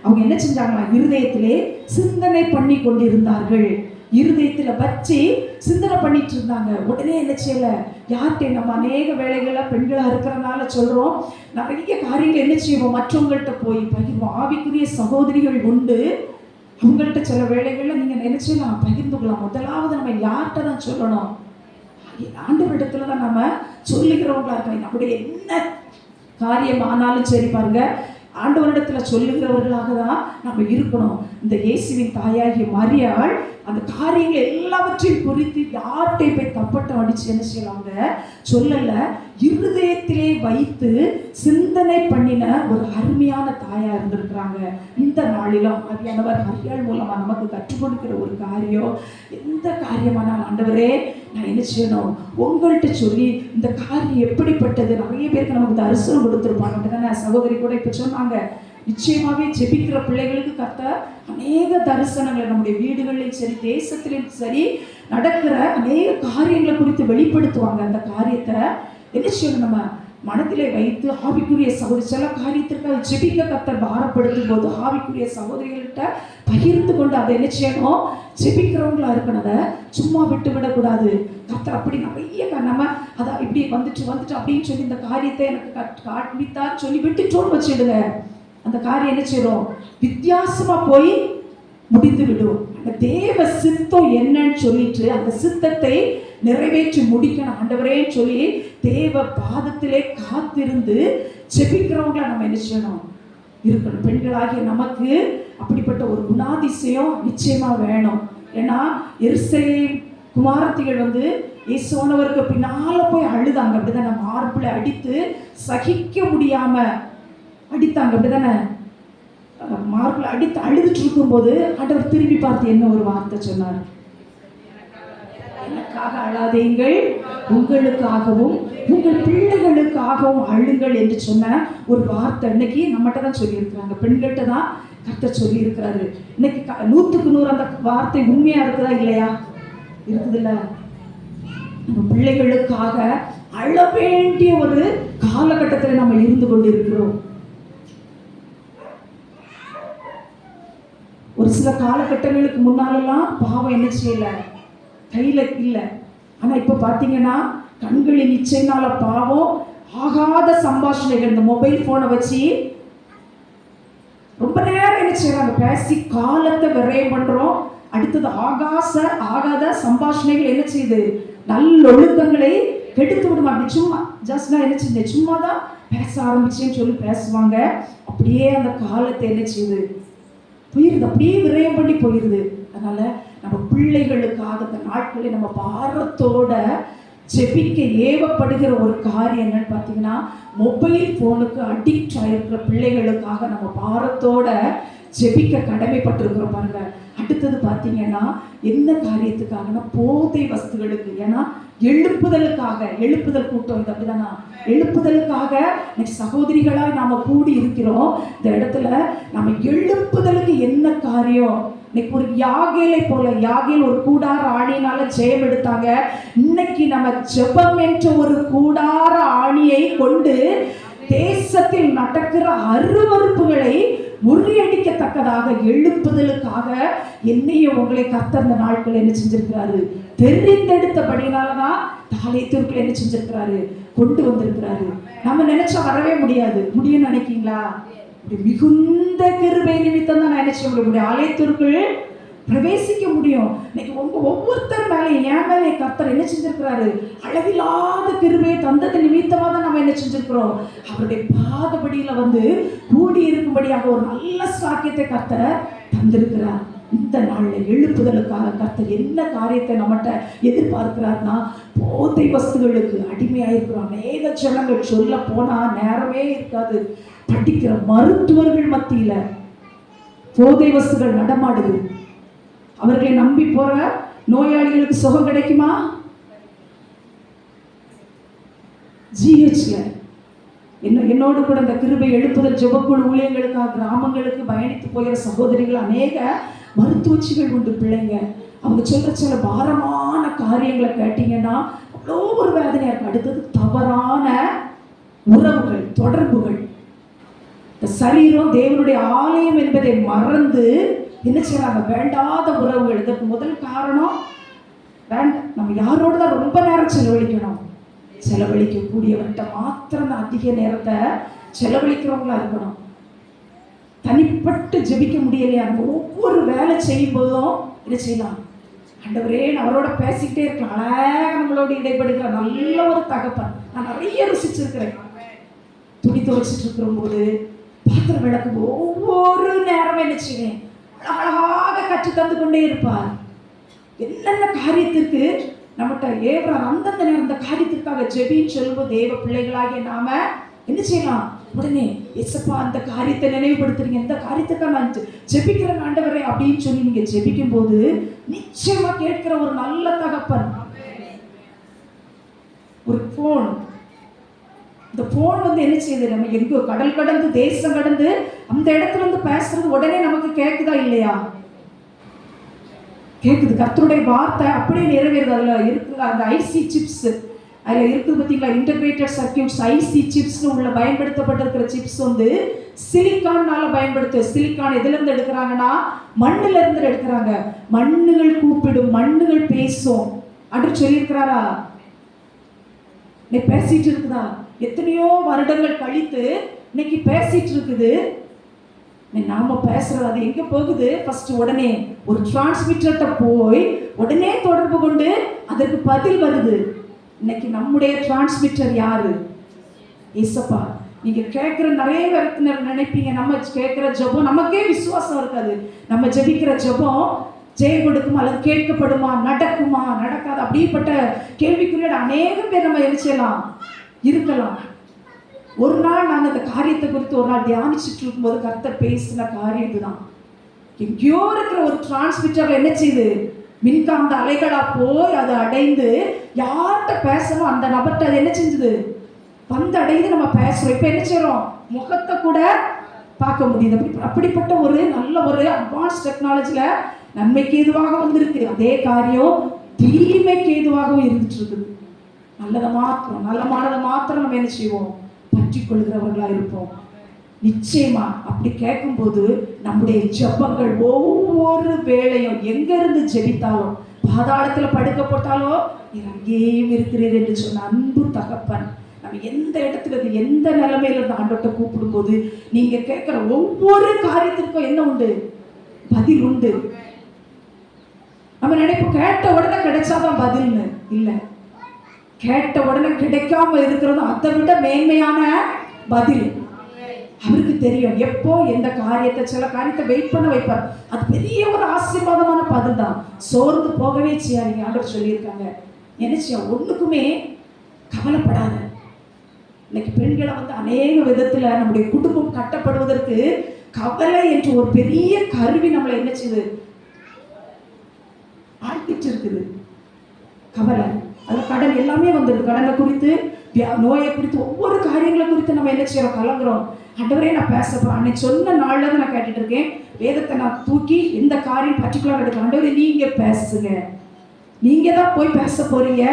Speaker 1: அவங்க என்ன செஞ்சாங்களா, இருதயத்திலே சிந்தனை பண்ணி கொண்டிருந்தார்கள். இருதயத்தில் வச்சு சிந்தனை பண்ணிட்டு இருந்தாங்க. உடனே என்ன செய்யல, யார்கிட்ட நம்ம அநேக வேலைகள்ல பெண்களா இருக்கிறனால சொல்றோம், நிறைய காரியங்கள் என்ன செய்வோம், மற்றவங்கள்ட்ட போய் பகிர்வோம். ஆவிக்குரிய சகோதரிகள் உண்டு, அவங்கள்ட்ட சில வேலைகள்ல நீங்க நினைச்சலாம் பகிர்ந்து கொள்ளலாம். முதலாவது நம்ம யார்கிட்ட தான் சொல்லணும், ஆண்டவரிடத்துல தான் நம்ம சொல்லுகிறவங்களா இருக்கணும். நம்முடைய என்ன காரியம் ஆனாலும் சரி பாருங்க, ஆண்டவரிடத்துல சொல்லுகிறவர்களாக தான் நம்ம இருக்கணும். இந்த இயேசுவின் தாயாகிய மரியாள் அந்த காரியங்கள் எல்லாவற்றையும் குறித்து யார்கிட்டையும் போய் தப்பட்டம் அடிச்சு என்ன செய்யலாங்க சொல்லல, இருதயத்திலே வைத்து சிந்தனை பண்ணின ஒரு அருமையான தாயா இருந்திருக்கிறாங்க. இந்த நாளிலும் ஆவியானவர் மரியாள் மூலமா நமக்கு கற்றுக் கொடுக்கிற ஒரு காரியம், எந்த காரியமானால் ஆண்டவரே நான் என்ன செய்யணும் உங்கள்கிட்ட சொல்லி இந்த காரியம் எப்படிப்பட்டது. நிறைய பேருக்கு நமக்கு தரிசனம் கொடுத்துருப்பாங்க, அப்படிதானே? சகோதரி கூட இப்ப சொன்னாங்க, நிச்சயமாவே ஜெபிக்கிற பிள்ளைகளுக்கு கர்த்தர் அநேக தரிசனங்களை நம்முடைய வீடுகளிலும் சரி தேசத்திலும் சரி நடக்கிற அநேக காரியங்களை குறித்து வெளிப்படுத்துவாங்க. அந்த காரியத்தை என்ன செய்யணும், நம்ம மனத்திலே வைத்து ஆவிக்குரிய சகோதரி சில காரியத்திற்காக ஜெபிக்க கர்த்தர் பாரப்படுத்தும் போது ஆவிக்குரிய சகோதரிகள்கிட்ட பகிர்ந்து கொண்டு அதை என்ன செய்யணும், ஜெபிக்கிறவங்களா இருக்கணும். அதை சும்மா விட்டு விடக்கூடாது. கர்த்தர் அப்படி நிறைய நம்ம அதை இப்படி வந்துட்டு அப்படின்னு சொல்லி இந்த காரியத்தை எனக்கு காண்பித்தான்னு சொல்லி விட்டுட்டோன்னு வச்சுடுங்க, அந்த காரியம் என்ன செய்யறோம், வித்தியாசமா போய் முடிந்து விடும். அந்த தேவ சித்தம் என்னன்னு சொல்லிட்டு அந்த சித்தத்தை நிறைவேற்றி முடிக்கணும் ஆண்டவரேன்னு சொல்லி தேவ பாதத்திலே காத்திருந்து ஜெபிக்கிறவங்கள நம்ம என்ன செய்யணும் இருக்கணும். பெண்களாகிய நமக்கு அப்படிப்பட்ட ஒரு குணாதிசயம் நிச்சயமா வேணும். ஏன்னா எருசலேம் குமாரத்திகள் வந்து இயேசுவானவருக்கு பின்னால போய் அழுதாங்க. அப்படிதானே? மார்பிளை அடித்து சகிக்க முடியாம அடித்தாங்க. அப்படிதானே? மார்பிளை அடித்து அழுதுட்டு இருக்கும்போது ஆண்டவர் திரும்பி பார்த்து என்ன ஒரு வார்த்தை சொன்னார்? எனக்காக அழாதீங்கள், உங்களுக்காகவும் உங்கள் பிள்ளைகளுக்காகவும் அழுங்கள் என்று சொன்ன ஒரு வார்த்தை இன்னைக்கு நம்மகிட்ட தான் சொல்லியிருக்கிறாங்க. பெண்கள்கிட்ட தான் கர்த்தர் சொல்லி இருக்கிறாரு. இன்னைக்கு 100க்கு 100 அந்த வார்த்தை உண்மையா இருக்குதா இல்லையா? இருக்குதுல்ல. நம்ம பிள்ளைகளுக்காக அழ வேண்டிய ஒரு காலகட்டத்தில் நம்ம இருந்து கொண்டிருக்கிறோம். ஒரு சில காலகட்டங்களுக்கு முன்னாலெல்லாம் பாவம் என்ன செய்யல, கையில இல்லை. ஆனா இப்ப பாத்தீங்கன்னா கண்களின் இச்சைனால பாவம், ஆகாத சம்பாஷணைகள், இந்த மொபைல் போனை வச்சு ரொம்ப நேரம் என்ன செய்யறாங்க, பேசி காலத்தை விரயம் பண்றோம். அடுத்தது ஆகாத சம்பாஷணைகள் என்ன செய்யுது, நல்லொழுக்கங்களை கெடுத்து விடும். அப்படி சும்மா ஜஸ்ட் நான் என்ன செஞ்சேன், சும்மா தான் பேச ஆரம்பிச்சேன்னு சொல்லி பேசுவாங்க. அப்படியே அந்த காலத்தை என்ன செய்யுது, போயிருது, அப்படியே விரயம் பண்ணி போயிருது. அதனால நம்ம பிள்ளைகளுக்காக இந்த நாட்களை நம்ம பாரத்தோட ஜெபிக்க ஏவப்படுகிற ஒரு காரியம் என்னன்னு பார்த்தீங்கன்னா, மொபைல் ஃபோனுக்கு அடிக்ட் ஆகிருக்கிற பிள்ளைகளுக்காக நம்ம பாரத்தோட ஜெபிக்க கடமைப்பட்டிருக்கிறோம் பாருங்க. அடுத்தது பார்த்தீங்கன்னா என்ன காரியத்துக்காகனா, போதை வஸ்துகளுக்கு. ஏன்னா எழுப்புதல் கூட்டம் இது. அப்படிதானா? எழுப்புதலுக்காக சகோதரிகளாய் நாம கூடி இருக்கிறோம். இந்த இடத்துல நம்ம எழுப்புதலுக்கு என்ன காரியம்? இன்னைக்கு ஒரு யாகேலை போல, யாகேல் ஒரு கூடார ஆணியினால ஜெயம் எடுத்தாங்க. இன்னைக்கு நம்ம ஜெபம் என்ற ஒரு கூடார ஆணியை கொண்டு தேசத்தில் நடக்கிற அருவருப்புகளை முறியடிக்கத்தக்கதாக எழுப்புதலுக்காக என்னையும் உங்களை கர்த்தர் இந்த நாட்கள் என்ன செஞ்சிருக்கிறாரு, தெரிந்தெடுத்தபடினாலதான் தாலேத்தூருக்குள்ள என்ன செஞ்சிருக்கிறாரு, கொண்டு வந்திருக்கிறாரு. நம்ம நினைச்சா வரவே முடியாது. முடியும் நினைக்கீங்களா? மிகுந்த கிருபை நிமித்தம் தான் நினைச்ச முடியும் ஆலயத்திற்குள் பிரவேசிக்க முடியும். இன்னைக்கு ஒவ்வொருத்தர் மேலே, என் மேலே கர்த்தர் என்ன செஞ்சிருக்கிறாரு, அளவில்லாத கிருபையை தந்தது நிமித்தமா தான் நம்ம என்ன செஞ்சிருக்கிறோம், அவருடைய பாதபடியில வந்து கூடி இருக்கும்படியாக ஒரு நல்ல சாக்கியத்தை கர்த்தர் தந்திருக்கிறார். இந்த நாள்ல எழுப்புதலுக்காக கர்த்தர் என்ன காரியத்தை நம்மகிட்ட எதிர்பார்க்கிறார்னா, போதை வஸ்துகளுக்கு அடிமையாயிருக்கிறோம் அநேக ஜனங்கள். சொல்ல போனா நேரமே இருக்காது. படிக்கிற மருத்துவர்கள் மத்தியில போதை வஸ்துகள் நடமாடுது. அவர்களை நம்பி போற நோயாளிகளுக்கு சுகம் கிடைக்குமா? ஜிஹெச்ல என்னோடு கூட இந்த கிருபை எழுப்புதல் ஜெபக்குழு ஊழியர்களுக்காக கிராமங்களுக்கு பயணித்து போகிற சகோதரிகள் அநேக மருத்துவச்சிகள் உண்டு பிள்ளைங்க. அவங்க சொல்ற சில பாரமான காரியங்களை கேட்டீங்கன்னா அவ்வளோ ஒரு வேதனையா இருக்கு. அடுத்தது தவறான உறவுகள், தொடர்புகள். இந்த சரீரம் தேவனுடைய ஆலயம் என்பதை மறந்து என்ன செய்யறாங்க, வேண்டாத உறவுகள். இதற்கு முதல் காரணம் வேண்டாம். நம்ம யாரோட தான் ரொம்ப நேரம் செலவழிக்கணும், செலவழிக்கக்கூடியவர்கிட்ட மாத்திரம் அதிக நேரத்தை செலவழிக்கிறவங்களா இருக்கணும். தனிப்பட்டு ஜெபிக்க முடியலையா? நம்ம ஒவ்வொரு வேலை செய்யும் போதும் என்ன செய்யலாம், ஆண்டவரே அவரோட பேசிக்கிட்டே இருக்கலாம். அழகாக நம்மளோட இடைப்படுகிற நல்ல ஒரு தகப்பன் நான் நிறைய ருசிச்சிருக்கிறேன். துணி துவைச்சிட்டு இருக்கிற போது, பாத்திரம் விளக்கும் ஒவ்வொரு நேரமும் என்ன செய்வேன், அழகாக கற்று தந்து கொண்டே இருப்பார். என்னென்ன காரியத்திற்கு நம்மகிட்ட ஏவரார் அந்தந்த நேரம் அந்த காரியத்திற்காக ஜெபின்னு சொல்லும்போது தேவ பிள்ளைகளாகிய நாம என்ன செய்யலாம், உடனே எசப்பா அந்த காரியத்தை நினைவுபடுத்துறீங்க, இந்த காரியத்துக்காக நான் ஜெபிக்கிறேன் ஆண்டவரே அப்படின்னு சொல்லி நீங்க ஜெபிக்கும் போது நிச்சயமா கேட்கிற ஒரு நல்ல தகப்பன். ஒரு போன், இந்த போன் வந்து என்ன செய்யுது, நம்ம எங்கோ கடல் கடந்து தேசம் கடந்து அந்த இடத்துல வந்து பேசுறது உடனே நமக்கு கேட்குதா இல்லையா? கேட்குது. கர்த்தருடைய வார்த்தை அப்படியே நிறைவேறுது. அதில் இருக்குங்க அந்த ஐசி சிப்ஸ், அதில் இருக்குது பார்த்தீங்களா, இன்டகிரேட்டட் சர்க்கியூட்ஸ், ஐசி சிப்ஸ்னு உள்ள பயன்படுத்தப்பட்டிருக்கிற சிப்ஸ் வந்து சிலிக்கான்னால சிலிக்கான் எதுலேருந்து எடுக்கிறாங்கன்னா மண்ணில் இருந்து எடுக்கிறாங்க. மண்ணுகள் கூப்பிடும், மண்ணுகள் பேசும் அப்படின்னு சொல்லியிருக்கிறாரா? இன்னைக்கு பேசிட்டு இருக்குதா? எத்தனையோ வருடங்கள் கழித்து இன்னைக்கு பேசிட்டு இருக்குது. நாம பேசுறது அது எங்க போகுது, ஃபர்ஸ்ட் உடனே ஒரு டிரான்ஸ்மிட்டர்கிட்ட போய் உடனே தொடர்பு கொண்டு அதற்கு பதில் வருது. இன்னைக்கு நம்முடைய டிரான்ஸ்மிட்டர் யாரு? ஏசப்பா. நீங்க கேட்கிற நிறைய பேருக்கு நினைப்பீங்க, நம்ம கேட்கிற ஜெபம் நமக்கே விசுவாசம் இருக்காது. நம்ம ஜெபிக்கிற ஜெபம் ஜெயம் கொடுக்குமா அல்லது கேட்கப்படுமா, நடக்குமா, நடக்காது, அப்படிப்பட்ட கேள்விக்குரிய அநேக பேர் நம்ம என்ன செய்யலாம், இருக்கலாம். ஒரு நாள் நாங்கள் அந்த காரியத்தை குறித்து ஒரு நாள் தியானிச்சுட்டு இருக்கும்போது கர்த்தர் பேசின காரியம் இதுதான். எங்கேயோ இருக்கிற ஒரு டிரான்ஸ்மிட்டர்ல என்ன செய்யுது, மின்காந்த அலைகளா போய் அதை அடைந்து யார்கிட்ட பேசணும் அந்த நபர்கிட்ட அது என்ன செஞ்சுது, வந்து அடைந்து நம்ம பேசுறோம். இப்போ என்ன செய்யறோம், முகத்தை கூட பார்க்க முடியுது. அப்படிப்பட்ட ஒரு நல்ல ஒரு அட்வான்ஸ் டெக்னாலஜில நன்மைக்கு ஏதுவாக வந்திருக்கு. அதே காரியம் தீமைக்கு ஏதுவாகவும் இருந்துட்டு இருக்குது. நல்லமானதை மாத்திரம் நம்ம என்ன செய்வோம், பற்றி கொள்கிறவர்களா இருப்போம். நிச்சயமா அப்படி கேட்கும்போது நம்முடைய ஜெபங்கள் ஒவ்வொரு வேளையும் எங்க இருந்து ஜெபித்தாலும், பாதாளத்துல படுக்கப்பட்டாலோ அங்கேயும் இருக்கிறீர் என்று சொன்ன அன்பு தகப்பன், நம்ம எந்த இடத்துல இருந்து எந்த நிலைமையில இருந்து ஆண்டவர்கிட்ட கூப்பிடும் போது நீங்க கேட்கிற ஒவ்வொரு காரியத்திற்கும் என்ன உண்டு, பதில் உண்டு. நம்ம நினைப்போம் கேட்ட உடனே கிடைச்சாதான் பதில்னு. இல்லை, கேட்ட உடனே கிடைக்காம இருக்கிறதும் அதை விட மேன்மையான பதில். அவருக்கு தெரியும் எப்போ எந்த காரியத்தை, சில காரியத்தை வெயிட் பண்ண வைப்பார். அது பெரிய ஒரு ஆசீர்வாதமான பதில் தான். சோர்ந்து போகவே செய்யாதீங்க. ஆண்டவர் சொல்லியிருக்காங்க, நினைச்சியா ஒண்ணுக்குமே கவலைப்படாத. இன்னைக்கு பெண்களை அநேக விதத்துல நம்முடைய குடும்பம் கட்டப்படுவதற்கு கவலை என்று ஒரு பெரிய கருவி நம்மளை என்ன செய்யுது, ஆழ்த்திட்டு இருக்குது. கவலை, அது கடன் எல்லாமே வந்துடுது. கடனை குறித்து, நோயை குறித்து, ஒவ்வொரு காரியங்களை குறித்து நம்ம என்ன செய்யறோம், கலங்குறோம். ஆண்டவரே நான் பேச போறேன். அன்னைக்கு சொன்ன நாள்ல இருந்து நான் கேட்டுட்டு இருக்கேன். வேதத்தை நான் தூக்கி எந்த காரியம் பர்டிகுலர் எடுக்க, ஆண்டவரே நீங்க பேசுங்க, நீங்க தான் போய் பேச போறீங்க.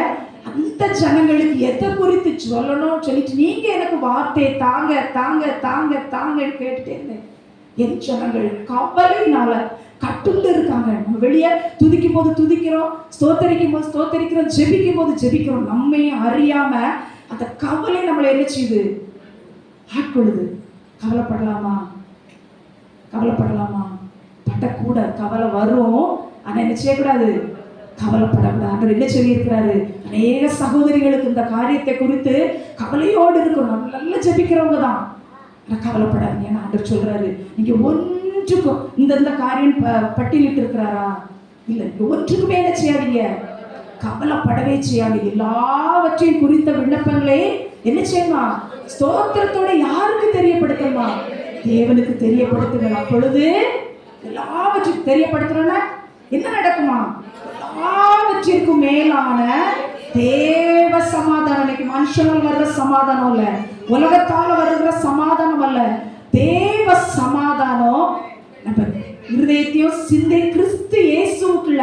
Speaker 1: அந்த ஜனங்களுக்கு எதை குறித்து சொல்லணும்னு சொல்லிட்டு நீங்க எனக்கு வார்த்தையை தாங்க தாங்க தாங்க தாங்கன்னு கேட்டுட்டே இருந்தேன். என் ஜனங்கள் கவலையினால கட்டுண்டு இருக்காங்க. நம்ம வெளியே துதிக்கும் போது துதிக்கிறோம், ஸ்தோத்தரிக்கும் போது ஸ்தோத்தரிக்கிறோம், ஜெபிக்கும் போது ஜெபிக்கிறோம். நம்மையும் அறியாம அந்த கவலை நம்மளை என்ன செய்யுது, ஆட்கொள்ளுது. கவலைப்படலாமா, கவலைப்படலாமா, படக்கூட கவலை வரும். ஆனா என்ன செய்யக்கூடாது, கவலைப்படக்கூடாது. என்ன சொல்லியிருக்கிறாரு, அநேக சகோதரிகளுக்கு இந்த காரியத்தை குறித்து கவலையோடு இருக்கணும். நல்ல ஜெபிக்கிறவங்க தான், ஆனால் கவலைப்படாதீங்க. ஆண்டவர் சொல்றாரு, நீங்க ஒன்றுக்கும் இந்த காரியம் பட்டியலிட்டு இருக்கிறாரா, இல்லை, ஒன்றுக்குமே என்ன செய்யாதீங்க, கவலைப்படவே செய்யாதீங்க. எல்லாவற்றையும் குறித்த விண்ணப்பங்களே என்ன செய்யணும், ஸ்தோத்திரத்தோட யாருக்கு தெரியப்படுத்தணுமா, தேவனுக்கு தெரியப்படுத்துங்க. அப்பொழுது எல்லாவற்றையும் தெரியப்படுத்துறோன்னா என்ன நடக்குமா, எல்லாவற்றிற்கும் மேலான தேவ சமாதானம். இன்னைக்கு மனுஷனால் வர்ற சமாதானம் இல்ல, உலகத்தால வருகிற சமாதானம் அல்ல, தேவ சமாதானம் நம்ம இருதயத்தையும் சிந்தை கிறிஸ்து இயேசுக்குள்ள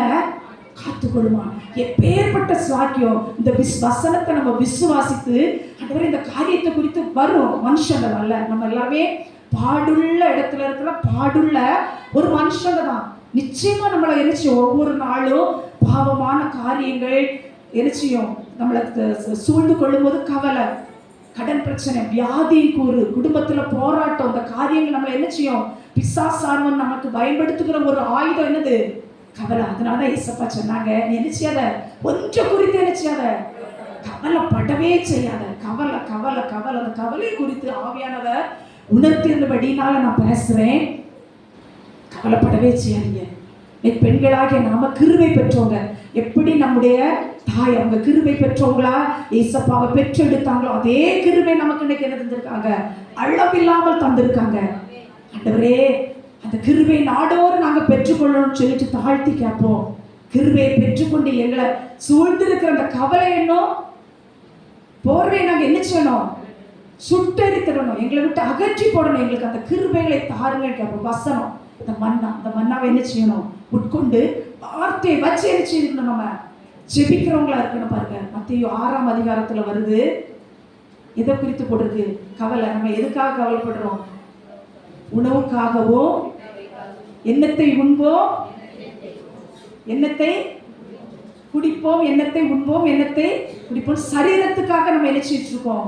Speaker 1: காத்துக்கொள்ளுமா. எப்பேற்பட்ட சாக்கியம். இந்த வசனத்தை நம்ம விசுவாசித்து ஆண்டவரே இந்த காரியத்தை குறித்து வரும் மனுஷங்க அல்ல, நம்ம எல்லாமே பாடுள்ள இடத்துல இருக்கிற பாடுள்ள ஒரு மனுஷங்க தான். நிச்சயமா நம்மளை என்ன செய்யும், ஒவ்வொரு நாளும் பாவமான காரியங்கள் என்ன செய்யும், நம்மளை சூழ்ந்து கொள்ளும் போது கவலை, கடன் பிரச்சனை, வியாதி கூறு, குடும்பத்துல போராட்டம், இந்த காரியங்கள் நம்மளை என்ன செய்யும், பிசாசானவன் நமக்கு பயன்படுத்துகிற ஒரு ஆயுதம் என்னது, கவலை. அதனாலதான் ஏசப்பா சொன்னாங்க, நீ என்ன செய்யாத, ஒன்று குறித்து என்ன செய்யாத, கவலைப்படவே செய்யாத. கவலை கவலை கவலை, அந்த கவலை குறித்து ஆவியானவர் உணர்த்திருந்தபடினால நான் பேசுறேன். கவலைப்படவே செய்யாதீங்க. பெண்களாகிய நாம கிருபை பெற்றவங்க. எப்படி நம்முடைய தாய் அவங்க கிருபை பெற்றவங்களா ஏசப்பாவை பெற்றெடுத்தாங்களோ அதே கிருபை நமக்கு இன்னைக்கு என்ன தந்திருக்காங்க, அளவில்லாமல் தந்திருக்காங்க. ஆண்டவரே அந்த கிருபை நாடோடு நாங்க பெற்றுக்கொள்ளணும்னு சொல்லிட்டு தாழ்த்தி கேட்போம். கிருபையை பெற்றுக்கொண்டு எங்களை சூழ்ந்திருக்கிற அந்த கவலை என்னும் போர்வை நாங்க என்ன செய்யணும், சுட்டெடுத்துடணும், எங்களை விட்டு அகற்றி போடணும். எங்களுக்கு அந்த கிருபைகளை தாருங்க கேட்போம். வசனம் இந்த மன்னாவை என்ன செய்யணும், உட்கொண்டு வார்த்தையை வச்சு என்ன செய்யணும், நம்ம ஜெபிக்கிறவங்களா இருக்கணும். பாருங்க, மத்தேயு 6ஆம் அதிகாரத்துல வருது. எதை குறித்து போட்டிருக்கு, கவலை. நம்ம எதுக்காக கவலைப்படுறோம், உணவுக்காகவோ, எண்ணத்தை உண்போம், எண்ணத்தை குடிப்போம், எண்ணத்தை உண்போம், எண்ணத்தை குடிப்போம், சரீரத்துக்காக நம்ம என்ன செஞ்சுட்டு இருக்கோம்,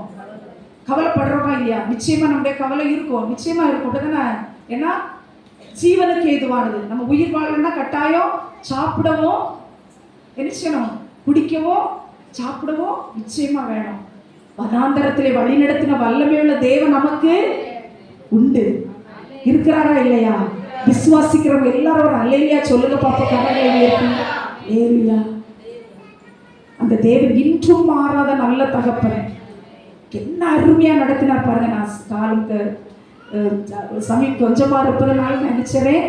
Speaker 1: கவலைப்படுறோமா இல்லையா? நிச்சயமா நம்முடைய கவலை இருக்கும், நிச்சயமா இருக்கும். அப்படிதானே? ஏன்னா ஜீவனுக்கு ஏதுவானது. நம்ம உயிர் வாழணும்னா கட்டாயம் சாப்பிடவோ என்ன செய்யணும், குடிக்கவோ சாப்பிடவோ நிச்சயமா வேணும். வனாந்தரத்திலே வழி நடத்தின வல்லமையுள்ள தேவன் நமக்கு உண்டு. இருக்கிறாரா இல்லையா? விசுவாசிக்கிறவங்க எல்லாரும் ஒரு அல்லேலூயா சொல்லுங்க பாப்போம். கரங்களை உயர்த்தி அல்லேலூயா. அந்த தேவன் இன்றும் மாறாத நல்ல தகப்பன். என்ன அருமையா நடத்தினார் பாருங்க. நான் காலத்து சமயம் கொஞ்சமா இருப்பதனால நினைச்சேன்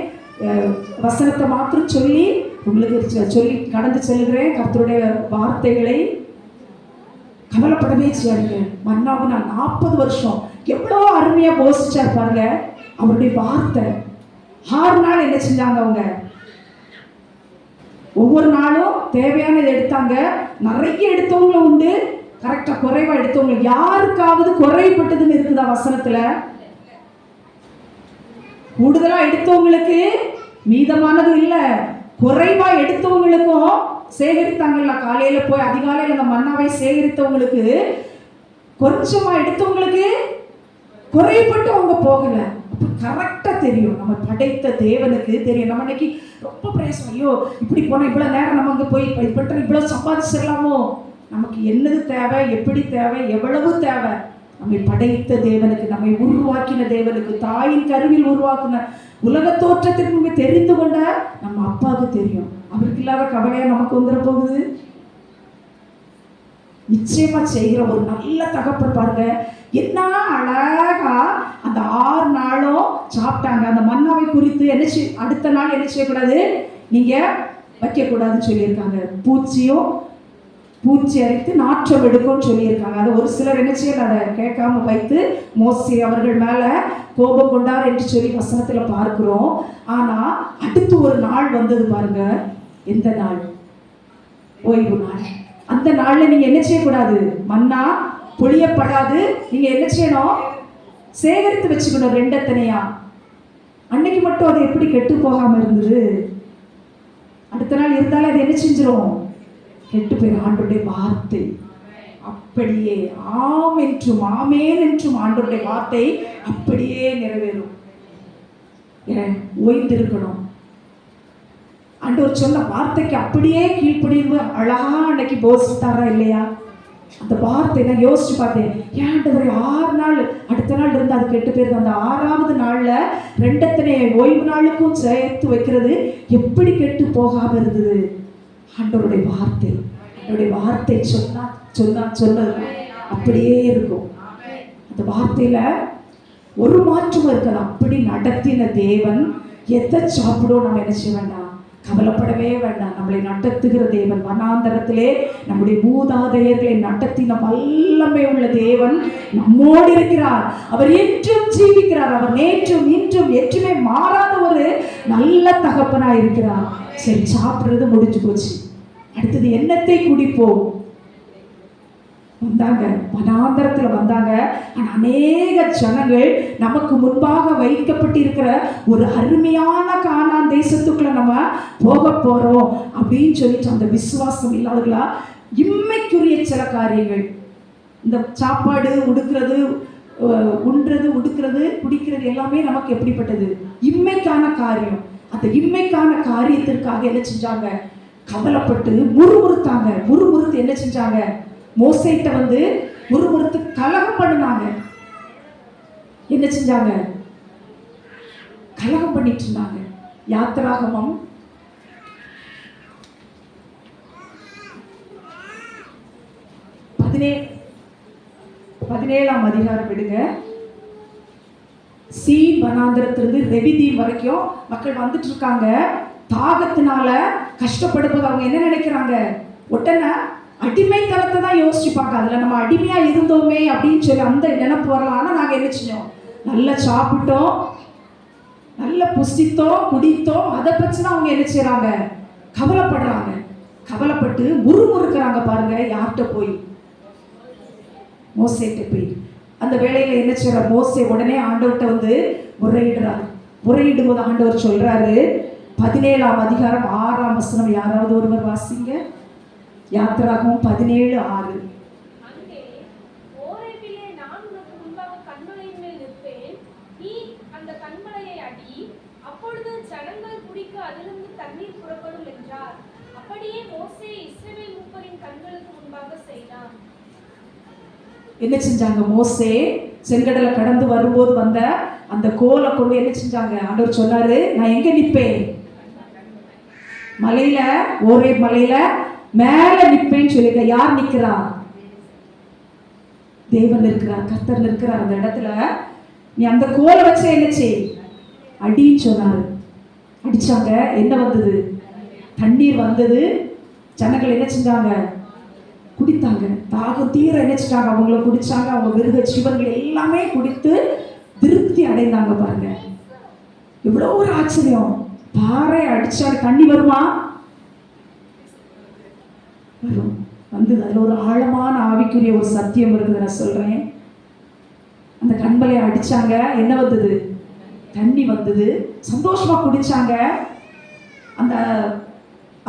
Speaker 1: வசனத்தை மாத்திரம் சொல்லி உங்களுக்கு சொல்லி கடந்து செல்கிறேன். கர்த்தருடைய வார்த்தைகளை கவலைப்படவே செய்யாதீங்க. மன்னாவை நான் 40 வருஷம் எவ்வளோ அருமையா போசிச்சார் பாருங்க. அவருடைய வார்த்தை 6 நாள் என்ன செஞ்சாங்க அவங்க? ஒவ்வொரு நாளும் தேவையானதை எடுத்தாங்க. நிறைய எடுத்தவங்களும் உண்டு, கரெக்டா குறைவா எடுத்தவங்க. யாருக்காவது குறைப்பட்டதுன்னு இருக்குதா வசனத்துல? கூடுதலா எடுத்தவங்களுக்கு மீதமானது இல்ல, குறைவா எடுத்தவங்களுக்கும் சேகரித்தாங்கல்ல. காலையில போய் அதிகாலையில் அந்த மன்னாவை சேகரித்தவங்களுக்கு, கொஞ்சமா எடுத்தவங்களுக்கு குறைப்பட்டு அவங்க போகல. கரெக்டா தெரியும், நம்ம படைத்த தேவனுக்கு தெரியும். நம்ம இன்னைக்கு ரொம்ப பிரயாசம், ஐயோ இப்படி போனா இவ்வளவு நேரம் நம்ம அங்க போய் இவ்வளவு சம்பாதிச்சிடலாமோ? நமக்கு என்னது தேவை, எப்படி தேவை, எவ்வளவு தேவை? நம்மை படைத்த தேவனுக்கு, நம்மை உருவாக்கின தேவனுக்கு, தாயின் கருவில் உருவாக்கின, உலக தோற்றத்திற்கு நம்ம தெரிந்து கொண்ட நம்ம அப்பாவுக்கு தெரியும். அவருக்கு இல்லாத கவலையா நமக்கு வந்துட போகுது? நிச்சயமா செய்கிற ஒரு நல்ல தகப்பன் பாருங்க. என்ன அழகா அந்த 6 நாளும் சாப்பிட்டாங்க. அந்த மன்னாவை குறித்து என்ன அடுத்த நாள் என்ன செய்யக்கூடாது, நீங்க வைக்க கூடாதுன்னு சொல்லியிருக்காங்க. பூச்சி அரைத்து நாற்றம் எடுக்கும்னு சொல்லியிருக்காங்க. அதை ஒரு சிலர் என்ன செய்யல, அதை கேட்காம வைத்து மோசே அவர்கள் மேல கோபம் கொண்டார் என்று சொல்லி வசனத்துல பார்க்கிறோம். ஆனா அடுத்து ஒரு நாள் வந்தது பாருங்க. எந்த நாள்? ஓய்வு நாள். அந்த நாள்ல நீங்க என்ன செய்யக்கூடாது, மன்னா பொழியப்படாது. நீங்க என்ன செய்யணும், சேகரித்து வச்சுக்கணும் 2 எத்தனையா. அன்னைக்கு மட்டும் அது எப்படி கெட்டு போகாம இருந்தது? அடுத்த நாள் இருந்தாலே அது என்ன செஞ்சிடும், கெட்டு போயிடும். ஆண்டவருடைய வார்த்தை அப்படியே ஆம் என்றும் ஆமேன் என்றும் ஆண்டவருடைய வார்த்தை அப்படியே நிறைவேறும். ஓய்ந்திருக்கணும். ஆண்டவர் சொன்ன வார்த்தைக்கு அப்படியே கீழ்ப்படிந்து அழகா அன்னைக்கு போசித்தாரா இல்லையா? அந்த வார்த்தை நான் யோசிச்சு பார்த்தேன். ஏன் ஆண்டவர் 6 நாள் அடுத்த நாள் இருந்து அது கெட்டு போயிருது. அந்த 6ஆவது நாள்ல 2 எத்தனை ஓய்வு நாளுக்கும் சேர்த்து வைக்கிறது எப்படி கெட்டு போகாம இருந்தது? ஆண்டவருடைய வார்த்தை. அவருடைய வார்த்தை சொன்னது அப்படியே இருக்கும். அந்த வார்த்தையில ஒரு மாற்றம் இருக்காது. அப்படி நடத்தின தேவன் எதை சாப்பிடும் நம்ம என்ன செய்ய வேண்டாம், கவலைப்படவே வேண்டாம். நம்மளை நடத்துகிற தேவன், வனாந்தரத்திலே நம்முடைய மூதாதையர்களை நடத்தின வல்லமை உள்ள தேவன் நம்மோடு இருக்கிறார். அவர் என்றும் ஜீவிக்கிறார். அவர் நேற்றும் இன்றும் என்றுமே மாறாத ஒரு நல்ல தகப்பனா இருக்கிறார். சரி, சாப்பிடுறது முடிஞ்சு போச்சு, அடுத்தது என்னத்தை குடிப்போம்? வந்தாங்க, வனாந்தரத்துல வந்தாங்க. ஆனா அநேக ஜனங்கள் நமக்கு முன்பாக வைக்கப்பட்டிருக்கிற ஒரு அருமையான கானான் தேசத்துக்குள்ள நம்ம போக போறோம் அப்படின்னு சொல்லிட்டு அந்த விசுவாசம் இல்லாதவர்களா இம்மைக்குரிய சில காரியங்கள், இந்த சாப்பாடு உடுக்கிறது, உண்றது, உடுக்கிறது, குடிக்கிறது எல்லாமே நமக்கு எப்படிப்பட்டது? இம்மைக்கான காரியம். அந்த இம்மைக்கான காரியத்திற்காக என்ன செஞ்சாங்க, கவலைப்பட்டு முறுமுறுத்தாங்க. முறுமுறுத்து என்ன செஞ்சாங்க, மோசேட்ட வந்து முறுமுறுத்து கலகம் பண்ணினாங்க. என்ன செஞ்சாங்க, கலகம் பண்ணிட்டு இருந்தாங்க. யாத்திராகமம் 17ஆம் அதிகாரம் விடுங்க. சீன் வனாந்திரத்திலிருந்து ரெவிதீம் வரைக்கும் மக்கள் வந்துட்டு இருக்காங்க. தாகத்தினால கஷ்டப்படும்போது அவங்க என்ன நினைக்கிறாங்க, உடனே அடிமைத்தனத்தை தான் யோசிச்சுப்பாங்க. அதுல நம்ம அடிமையா இருந்தோமே அப்படின்னு சொல்லி அந்த நினைப்பு வரலாம். ஆனா நாங்க என்ன செஞ்சோம், நல்லா சாப்பிட்டோம், நல்லா புசித்தோம், குடித்தோம். அதை பற்றினா அவங்க என்ன செய்யறாங்க, கவலைப்படுறாங்க. கவலைப்பட்டு முறுமுறுக்கிறாங்க பாருங்க. யார்கிட்ட போய், மோசேட்ட போய். அந்த வேளையில என்ன செய்யற மோசே உடனே ஆண்டவர்கிட்ட வந்து முறையிடுறாரு. முறையிடும் போது ஆண்டவர் சொல்றாரு, 17ஆம் அதிகாரம் 6ஆம் வசனம் யாராவது ஒருவர் வாசிங்க. யாத்திராகமம் 17:6. என்ன செஞ்சாங்க, மோசே செங்கடலை கடந்து வரும்போது வந்த அந்த கோலை கொண்டு என்ன செஞ்சாங்க? ஆண்டவர் சொன்னாரு, நான் எங்க நிப்பேன்? மலையில, ஒரே மலையில மேல நிப்பேன்னு சொல்லிக்க. யார் நிக்கிறா? தேவன் இருக்கிறார், கர்த்தர் இருக்கிறார் அந்த இடத்துல. நீ அந்த கோலை வச்சு என்ன செய்? அடின்னு சொன்னாரு. அடிச்சாங்க. என்ன வந்தது? தண்ணீர் வந்தது. ஜனங்கள் என்ன செஞ்சாங்க? குடித்தாங்க. தாகம் தீர என்ன செஞ்சாங்க? அவங்கள குடிச்சாங்க. அவங்க மிருக ஜீவன்கள் எல்லாமே குடித்து திருப்தி அடைந்தாங்க. பாருங்க, எவ்வளோ ஒரு ஆச்சரியம். பாறை அடிச்சாரு, தண்ணி வருமா? வரும். வந்தது. அதுல ஒரு ஆழமான ஆவிக்குரிய ஒரு சத்தியம் இருக்குது. நான் சொல்றேன், அந்த கண்மலையை அடிச்சாங்க. என்ன வந்தது? தண்ணி வந்தது. சந்தோஷமா குடிச்சாங்க. அந்த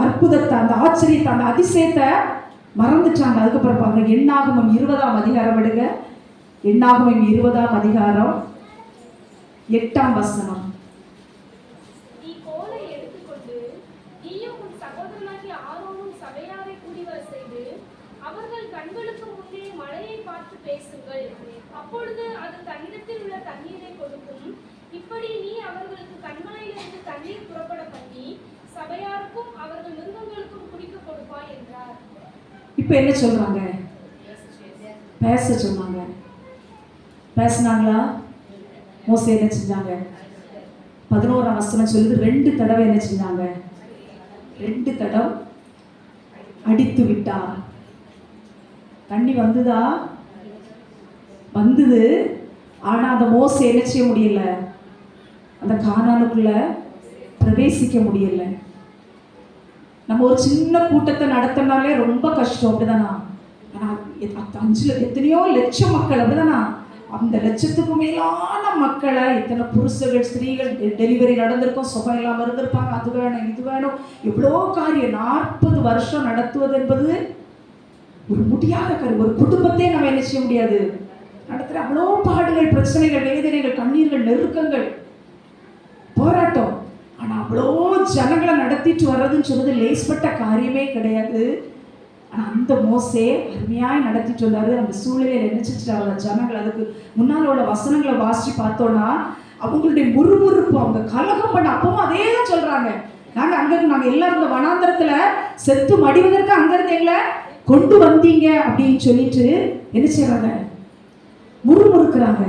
Speaker 1: அற்புதத்தை, அந்த ஆச்சரியத்தை, அந்த அதிசயத்தை மறந்துட்டாங்க. அதுக்கப்புறம் பாருங்க, எண்ணாகமம் 20ஆம் அதிகாரம் எடுங்க. எண்ணாகமம் 20ஆம் அதிகாரம் 8ஆம் வசனம்.
Speaker 2: நீ கோலை எடுத்துக்கொண்டு நீயும் உன் சகோதரனாகிய ஆரோனும் சபையாரை கூடிவர செய்து அவர்கள் கண்களுக்கு முன்னே மழையை பார்த்து பேசுங்கள். அப்பொழுது அது தன்னிடத்தில் உள்ள தண்ணீரை கொடுக்கும். இப்படி நீ அவர்களுக்கு கண்மலையிலிருந்து தண்ணீர் புறப்பட பண்ணி சபையாருக்கும் அவர்கள் மிருகங்களுக்கும் குடிக்க கொடுப்பாய் என்றார்.
Speaker 1: இப்ப என்ன சொல்றாங்க? பேச சொன்னாங்க. பேசினாங்களா? மோசே என்ன செஞ்சாங்க? 11ஆம் வசனம் சொல்லுது, 2 தடவை என்ன செஞ்சாங்க? 2 தடவை அடித்து விட்டார். தண்ணி வந்துதா? வந்தது. ஆனா அந்த மோசே என்ன செய்ய முடியல? அந்த கானானுக்குள்ள பிரவேசிக்க முடியல. நம்ம ஒரு சின்ன கூட்டத்தை நடத்தினாலே ரொம்ப கஷ்டம், அப்படிதானா? ஆனா 5 எத்தனையோ லட்சம் மக்கள், அப்படிதானா? அந்த லட்சத்துக்கு மேலான மக்களை, இத்தனை புருஷர்கள், ஸ்திரீகள், டெலிவரி நடந்திருக்கும், சுகம் இல்லாமல் இருந்திருப்பாங்க, அது வேணும் இது வேணும், எவ்வளோ காரியம். 40 வருஷம் நடத்துவது என்பது ஒரு முடியாத காரியம். ஒரு குடும்பத்தையே நம்ம என்ன செய்ய முடியாது நடத்துகிற. அவ்வளோ பாடுகள், பிரச்சனைகள், வேதனைகள், கண்ணீர்கள், நெருக்கங்கள், போராட்டம். ஆனால் அவ்வளோ ஜனங்களை நடத்திட்டு வர்றதுன்னு சொன்னது லேஸ்பட்ட காரியமே கிடையாது. ஆனால் அந்த மோசே அருமையாய் நடத்திட்டு வந்தாரு. அந்த சூழ்நிலையை நினைச்சிட்டாங்க ஜனங்கள். அதுக்கு முன்னால் உள்ள வசனங்களை வாசிச்சு பார்த்தோன்னா அவங்களுடைய முறுமுறுப்பு, அவங்க கலகம் பண்ண அப்பவும் அதே தான் சொல்றாங்க. நாங்கள் எல்லாரும் இந்த வனாந்தரத்துல செத்து மடிவதற்கு அங்கிருந்து எங்களை கொண்டு வந்தீங்க அப்படின்னு சொல்லிட்டு என்ன செய்யறாங்க? முறுமுறுக்கிறாங்க.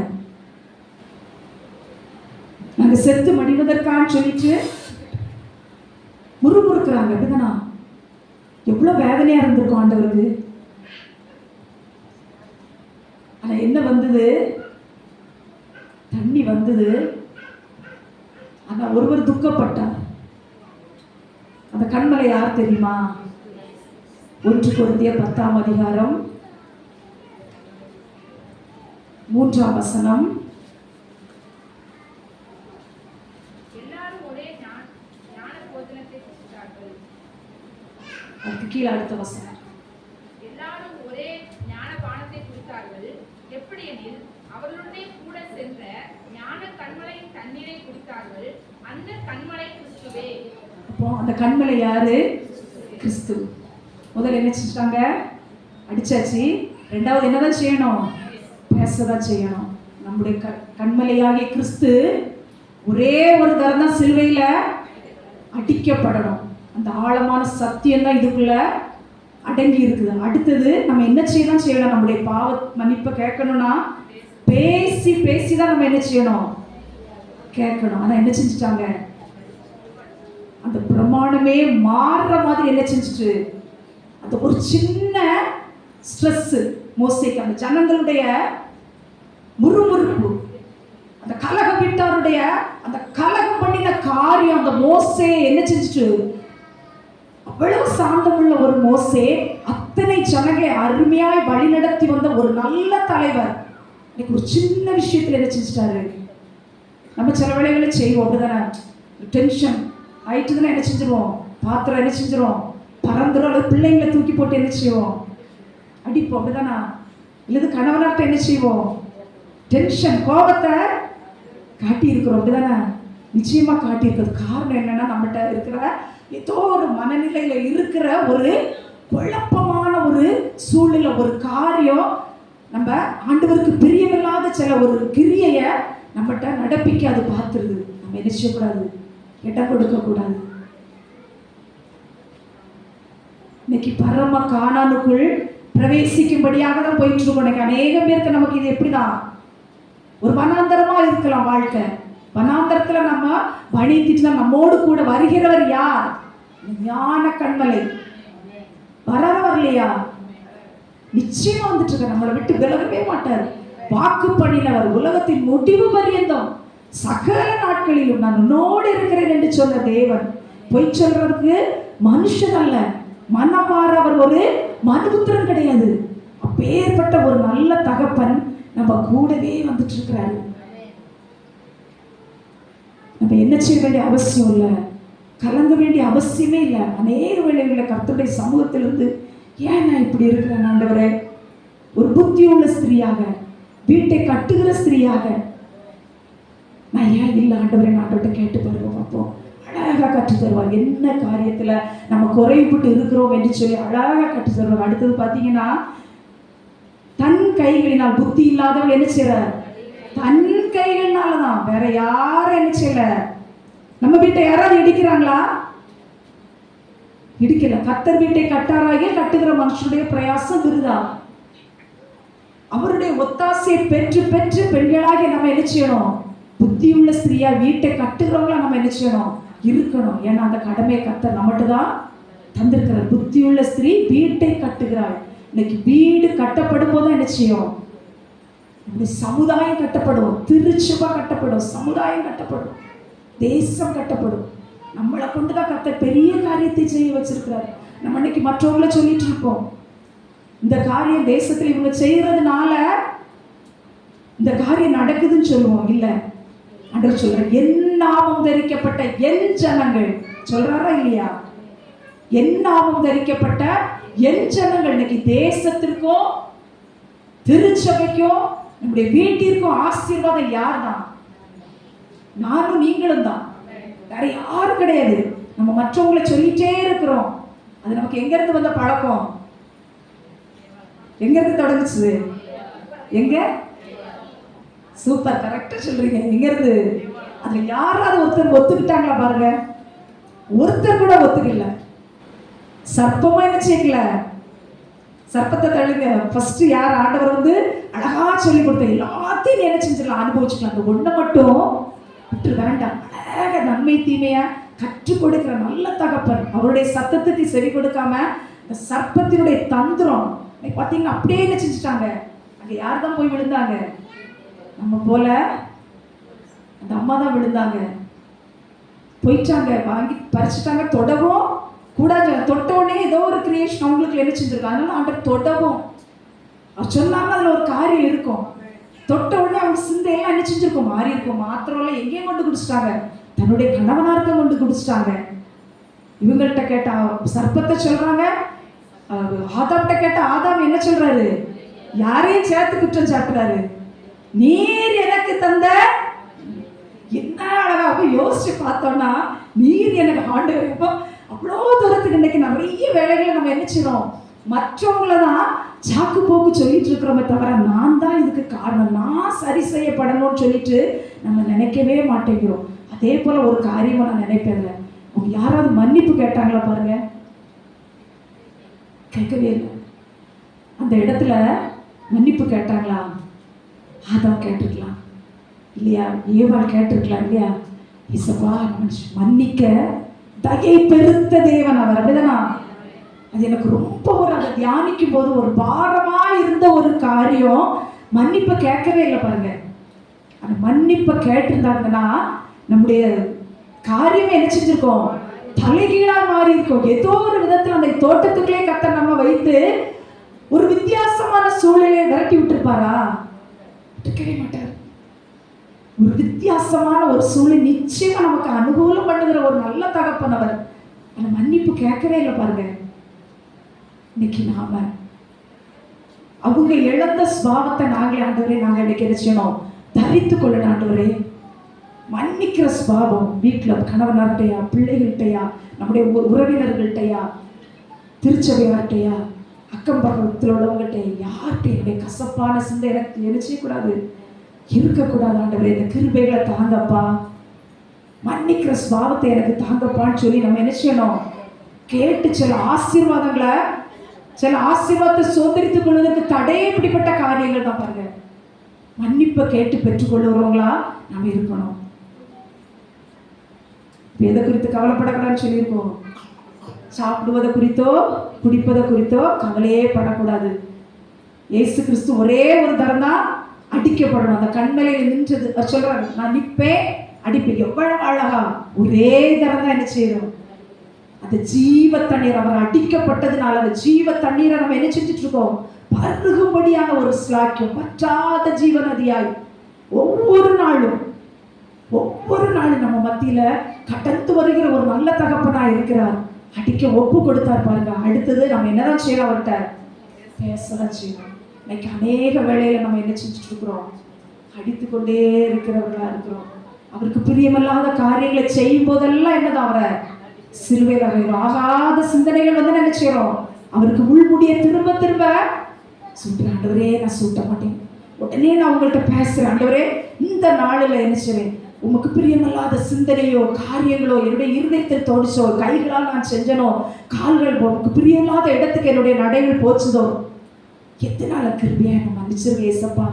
Speaker 1: நாங்க செத்து மடிவதற்கான்னு சொல்லிட்டு முறுமுறுக்கிறாங்க. அப்படிதானா? எவ்வளவு வேதனையா இருந்திருக்கும் ஆண்டவருக்கு. ஆனா என்ன வந்தது? தண்ணி வந்தது. ஆனா ஒருவர் துக்கப்பட்டார். அந்த கண்மலை யார் தெரியுமா? 1 கொரிந்தியர் 10ஆம் அதிகாரம் 3ஆம் வசனம். அதுக்கு கீழே அடுத்த வசனம்.
Speaker 3: எல்லாரும் ஒரே ஞான பானத்தை குடித்தார்கள். எப்படி எனில் அவர்களுடைய கூட சென்ற ஞான கண்மலையின் தண்ணீரை குடித்தார்கள். அந்த கண்மலை கிறிஸ்துவே.
Speaker 1: அப்போ அந்த கண்மலை யாரு? கிறிஸ்து. முதல்ல என்ன செஞ்சாங்க? அடிச்சாச்சு. 2வது என்னதான் செய்யணும்? பேசதான் செய்யணும். நம்முடைய கண்மலையாகிய கிறிஸ்து ஒரே ஒரு தரம் தான் சிலுவையில அடிக்கப்படணும். அந்த ஆழமான சத்தியம் தான் இதுக்குள்ள அடங்கி இருக்குது. அடுத்தது நம்ம என்ன செய்யணும்? நம்முடைய பாவ மன்னிப்பை கேட்கணும்னா பேசி பேசி தான் நம்ம என்ன செய்யணும்? கேட்கணும். ஆனா என்ன செஞ்சுட்டாங்க? அந்த பிரமாணமே மாறுற மாதிரி என்ன செஞ்சுட்டு, அந்த ஒரு சின்ன ஸ்ட்ரெஸ் மோசேக்கு, அந்த ஜனங்களுடைய முறுமுறுப்பு, அந்த கலகம் வீட்டாருடைய அந்த கலகம் பண்ணின காரியம், அந்த மோசே என்ன செஞ்சுட்டு, அவ்வளவு சாந்தமுள்ள ஒரு மோசே அத்தனை ஜனங்களை அருமையாய் வழிநடத்தி வந்த ஒரு நல்ல தலைவர் இன்னைக்கு ஒரு சின்ன விஷயத்துல என்ன செஞ்சுட்டாரு? நம்ம சில வேலைகளை செய்வோம், அப்படிதானே? டென்ஷன் ஆயிட்டுதுன்னா என்ன செஞ்சிருவோம்? பாத்திரம் என்ன செஞ்சிருவோம்? பறந்துடும். அல்லது பிள்ளைங்களை தூக்கி போட்டு என்ன செய்வோம்? அடிப்போம், அப்படிதானா? இல்லது கணவனாட்ட என்ன செய்வோம்? டென்ஷன், கோபத்தை காட்டி இருக்கிறோம், அப்படிதானே? நிச்சயமா காட்டி இருக்கிறது. காரணம் என்னன்னா, நம்மகிட்ட இருக்கிற ஏதோ ஒரு மனநிலையில இருக்கிற ஒரு குழப்பமான ஒரு சூழ்நிலை, ஒரு காரியம், நம்ம ஆண்டவருக்கு பிரியமில்லாத சில ஒரு கிரியையை நம்மகிட்ட நடப்பிக்க அது பார்த்துருது. நம்ம என்ன செய்யக்கூடாது? இடம் கொடுக்கக்கூடாது. இன்னைக்கு பரம கானானுக்குள் பிரவேசிக்கும்படியாக தான் போயிட்டு இருக்கோம். இன்னைக்கு அநேகம் பேருக்கு நமக்கு இது எப்படிதான் ஒரு வனாந்தரமா இருக்கலாம் வாழ்க்கை. வனாந்தரத்துல நம்ம வணித்திட்டு நம்மோடு கூட வருகிறவர் யார்? ஞான கண்மலை வரவர் இல்லையா? நிச்சயமா வந்துட்டு இருக்க, நம்மளை விட்டு விலகவே மாட்டார். வாக்கு பண்ணினவர் உலகத்தின் முடிவு பரியந்தம் சகல நாட்களிலும் நான் உன்னோடு இருக்கிறேன் என்று சொன்ன தேவன் பொய் சொல்றதுக்கு மனுஷன் அல்ல, மனமாற அவர் ஒரு மனுபுத்திரன் கிடையாது. அப்பேற்பட்ட ஒரு நல்ல தகப்பன் நம்ம கூடவே வந்துட்டு இருக்கிறாரு. நம்ம என்ன செய்ய வேண்டிய அவசியம் இல்லை, கலங்க வேண்டிய அவசியமே இல்லை. அநேக வேளைகளில் கர்த்தருடைய சமூகத்திலிருந்து ஏன் நான் இப்படி இருக்கிறேன் ஆண்டவரே, ஒரு புத்தி உள்ள ஸ்திரீயாக, வீட்டை கட்டுகிற ஸ்திரீயாக நான் ஏன் இல்லை ஆண்டவரே, ஆண்டவர்கிட்ட கேட்டு பாருங்க பார்ப்போம். அழகாக கற்று தருவார். என்ன காரியத்தில் நம்ம குறைபட்டு இருக்கிறோம் என்று சொல்லி அழகாக கற்று தருவார். அடுத்தது பார்த்தீங்கன்னா, தன் கைகளினால், புத்தி இல்லாதவள் என்ன செய்யறார்? தன் கைகள்னாலதான், வேற யாரும் என்ன செய்யல. நம்ம வீட்டை யாராவது இடிக்கிறாங்களா? இடிக்கல. கர்த்தர் வீட்டை கட்டாராக கட்டுகிற மனுஷனுடைய பிரயாசம் விருதா. அவருடைய ஒத்தாசையை பெற்று பெற்று பெண்களாக நம்ம என்ன செய்யணும்? புத்தியுள்ள ஸ்திரீயா வீட்டை கட்டுகிறவங்களா நம்ம என்ன செய்யணும்? இருக்கணும். ஏன்னா அந்த கடமையை கர்த்தர் நம்மகிட்ட தான் தந்திருக்கிறார். புத்தியுள்ள ஸ்திரீ வீட்டை கட்டுகிறாள். இன்னைக்கு வீடு கட்டப்படும் போது என்ன செய்யும்? சமுதாயம் கட்டப்படும், திருச்சபை கட்டப்படும், சமுதாயம் கட்டப்படும், தேசம் கட்டப்படும். நம்மளை கொண்டுதான் கர்த்தர் பெரிய காரியத்தை செய்ய வச்சிருக்கிறார். நம்ம இன்னைக்கு மற்றவங்கள சொல்லிட்டு இருப்போம், இந்த காரியம் தேசத்தில் இவங்க செய்யறதுனால இந்த காரியம் நடக்குதுன்னு சொல்லுவோம். இல்ல, ஆண்டவர் சொல்ற, என் நாமம் தரிக்கப்பட்ட என் ஜனங்கள் சொல்றாரா இல்லையா? என் நாமம் தரிக்கப்பட்ட என் ஜனங்கள். இன்னைக்கு தேசத்திற்கும் திருச்சபைக்கும் நம்முடைய வீட்டிற்கும் ஆசீர்வாதம் யார் தான்? நானும் நீங்களும் தான், வேற யாரும் கிடையாது. நம்ம மற்றவங்களை சொல்லிட்டே இருக்கிறோம். அது நமக்கு எங்க இருந்து வந்த பழக்கம்? எங்க இருந்து தொடங்குச்சு? எங்க? சூப்பர், கரெக்டா சொல்றீங்க. எங்க இருந்து? அதுல யாராவது ஒருத்தர் ஒத்துக்கிட்டாங்களா பாருங்க? ஒருத்தர் கூட ஒத்துக்கல. சர்ப்பமா என்ன செய்யல? சர்ப்பத்தை தள்ளுங்க. ஃபர்ஸ்ட் யார்? ஆண்டவர் வந்து அழகா சொல்லி கொடுத்த எல்லாத்தையும் என்ன செஞ்சிடலாம், அனுபவிச்சுக்கலாம். அந்த ஒண்ணை மட்டும் விட்டு வேண்டாம். அழக நன்மை தீமையா கற்றுக் கொடுக்கிற நல்ல தகப்பன். அவருடைய சத்தத்துக்கு செவி கொடுக்காம இந்த சர்ப்பத்தினுடைய தந்திரம் பார்த்தீங்கன்னா அப்படியே என்ன செஞ்சுட்டாங்க. அங்க யார் தான் போய் விழுந்தாங்க? நம்ம போல அந்த அம்மா தான் விழுந்தாங்க. போயிட்டாங்க, வாங்கி பறிச்சுட்டாங்க. தொடவும் கூடாது. தொட்டவுடனே ஏதோ ஒரு கிரியேஷன் அவங்களுக்கு என்ன செஞ்சிருக்காங்க. அதனால ஆண்டவர் தொடவும் அவர் சொன்னாங்க. அதுல ஒரு காரியம் இருக்கும். தொட்ட உடனே அவங்க சிந்தையெல்லாம் என்ன செஞ்சிருக்கும்? மாறி இருக்கும். மாத்திரம் எங்கேயும் கொண்டு குடிச்சிட்டாங்க, தன்னுடைய கணவனார்க்க கொண்டு குடிச்சிட்டாங்க. இவங்கள்ட்ட கேட்டா சர்ப்பத்தை சொல்றாங்க, ஆதாம்கிட்ட கேட்டா ஆதாம் என்ன சொல்றாரு? யாரையும் சேர்த்து குற்றம் சாட்டுறாரு. நீர் எனக்கு தந்த, என்ன அழகா போய் யோசிச்சு பார்த்தோம்னா, நீர் எனக்கு ஆண்டவர். அவ்வளோ தூரத்துக்கு இன்னைக்கு நிறைய வேலைகளை நம்ம என்ன செய்யறோம்? மற்றவங்கள தான் சாக்கு போக்கு சொல்லிட்டு இருக்கிறோமே தவிர, நான் தான் இதுக்கு காரணம், நான் சரி செய்யப்படணும்னு சொல்லிட்டு நம்ம நினைக்கவே மாட்டேங்கிறோம். அதே போல ஒரு காரியமா நான் நினைப்பேன், அவங்க யாராவது மன்னிப்பு கேட்டாங்களா பாருங்க? கேட்கவே இல்லை. அந்த இடத்துல மன்னிப்பு கேட்டாங்களா? ஆதாம் கேட்டிருக்கலாம் இல்லையா? ஏவாள் கேட்டிருக்கலாம் இல்லையா? இசப்பா மன்னிக்க தகை பெருத்த தேவன் அவர். அப்படிதானா? அது எனக்கு ரொம்ப ஒரு அதை தியானிக்கும் போது ஒரு பாரமா இருந்த ஒரு காரியம். மன்னிப்பை கேட்கவே இல்லை பாருங்க. அந்த மன்னிப்பை கேட்டிருந்தாங்கன்னா நம்முடைய காரியம் என்ன செஞ்சிருக்கோம்? தலைகீழா மாறி இருக்கும். ஏதோ ஒரு விதத்துல அந்த தோட்டத்துக்குள்ளே கர்த்தர் நம்ம வைத்து ஒரு வித்தியாசமான சூழலை விரட்டி விட்டுருப்பாரா? விட்டுக்கவே மாட்டார். ஒரு வித்தியாசமான ஒரு சூழல் நிச்சயமா நமக்கு அனுகூலம் பண்ணுகிற ஒரு நல்ல தகப்பன் அவர். அந்த மன்னிப்பு கேட்கவே இல்லை பாருங்க. இன்னைக்கு நாம அவங்க இழந்த சுபாவத்தை நாங்களே ஆண்டவரே நாங்கள் இன்னைக்கு என்ன செய்யணும்? தரித்து கொள்ளணும் ஆண்டவரே. மன்னிக்கிற சுபாவம் வீட்டில் கணவனார்கிட்டையா, பிள்ளைகள்கிட்டையா, நம்முடைய உறவினர்கள்ட்டையா, திருச்சபையார்கிட்டையா, அக்கம் பக்கத்தில் உள்ளவங்கள்ட்ட யார்கிட்ட என்னுடைய கசப்பான சிந்தை எனக்கு என்ன செய்யக்கூடாது? இருக்கக்கூடாது ஆண்டவரே, இந்த கிருபைகளை தாங்கப்பா, மன்னிக்கிற சுபாவத்தை எனக்கு தாங்கப்பான்னு சொல்லி நம்ம என்ன செய்யணும்? கேட்டு சில ஆசீர்வாதத்தை சோதரித்துக் கொள்வதற்கு தடையே இப்படிப்பட்ட காரியங்கள் தான் பாருங்க. மன்னிப்பை கேட்டு பெற்றுக்கொள்ளுறவங்களா நம்ம இருக்கணும். எதை குறித்து கவலைப்படக்கூடாதுன்னு சொல்லியிருக்கோம்? சாப்பிடுவதை குறித்தோ குடிப்பதை குறித்தோ கவலையே படக்கூடாது. இயேசு கிறிஸ்து ஒரே ஒரு தரம் தான் அடிக்கப்படணும். அந்த கண்மலையில் நின்றது அவர் சொல்றாரு, நான் நிற்பேன் அடிப்பேன். எவ்வளவு அழகா! ஒரே தரம் தான் என்ன செய்யணும்? அந்த ஜீவ தண்ணீர், அவர் அடிக்கப்பட்டதுனால அந்த ஜீவ தண்ணீரை நம்ம என்ன செஞ்சுட்டு இருக்கோம்? பருகும்படியான ஒரு ஸ்லாக்கியம், பற்றாத ஜீவ நதியாய் ஒவ்வொரு நாளும் நம்ம மத்தியில கடந்து வருகிற ஒரு நல்ல தகப்பனா இருக்கிறார். அடிக்க ஒப்பு கொடுத்தார் பாருங்க. அடுத்தது நம்ம என்னதான் செய்யலாம்? அவர்கிட்ட பேசதான் செய்யணும். இன்னைக்கு அநேக வேளையில நம்ம என்ன செஞ்சுட்டு இருக்கிறோம்? அடித்து கொண்டே இருக்கிறவர்களா இருக்கிறோம். அவருக்கு பிரியமில்லாத காரியங்களை செய்யும் போதெல்லாம் என்னதான் அவரை சிலுவையில் அறைகிறோம். ஆகாத சிந்தனைகள் வந்து என்ன செய்யறோம்? அவருக்கு முள்முடிய திரும்ப திரும்ப சூட்டுறேன். ஆண்டவரே நான் சூட்ட மாட்டேன். உடனே நான் உங்கள்கிட்ட பேசுறேன். ஆண்டவரே இந்த நாளில் என்ன செய்வேன்? உமக்கு பிரியமில்லாத சிந்தனையோ காரியங்களோ என்னுடைய இருதயத்தில் தோடிச்சோ, கைகளால் நான் செஞ்சனோ, கால்கள் உமக்கு பிரியமில்லாத இடத்துக்கு என்னுடைய நடைகள் போச்சுதோ, எத்தனால கிருபையா என்ன மன்னிச்சிருங்க ஏசப்பா,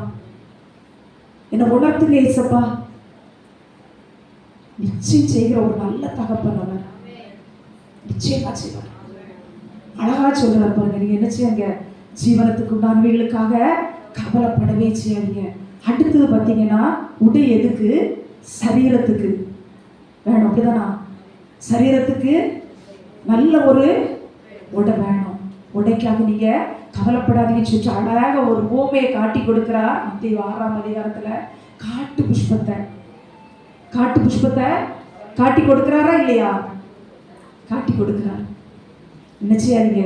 Speaker 1: என்னை உணர்த்துங்க ஏசப்பா. நிச்சயம் செய்கிற ஒரு நல்ல தகப்பன் அவர். நிச்சயமா செய்வார். அழகா சொல்றாரு பாருங்க. நீங்க என்ன செய்யுங்க? ஜீவனத்துக்கு உண்டானவைகளுக்காக கவலைப்படவே செய்யாதீங்க. அடுத்தது பார்த்தீங்கன்னா, உடை எதுக்கு? சரீரத்துக்கு வேணும். அப்படிதானா? சரீரத்துக்கு நல்ல ஒரு உடை வேணும். உடைக்காக நீங்க கவலைப்படாதீங்கன்னு சொல்லிட்டு அழகாக ஒரு பூமையை காட்டி கொடுக்கிறார். மத்தேயு 6ஆம் அதிகாரத்துல காட்டு புஷ்பத்தை காட்டி கொடுக்கிறாரா இல்லையா? காட்டி கொடுக்கிறார். என்ன செய்யாதீங்க?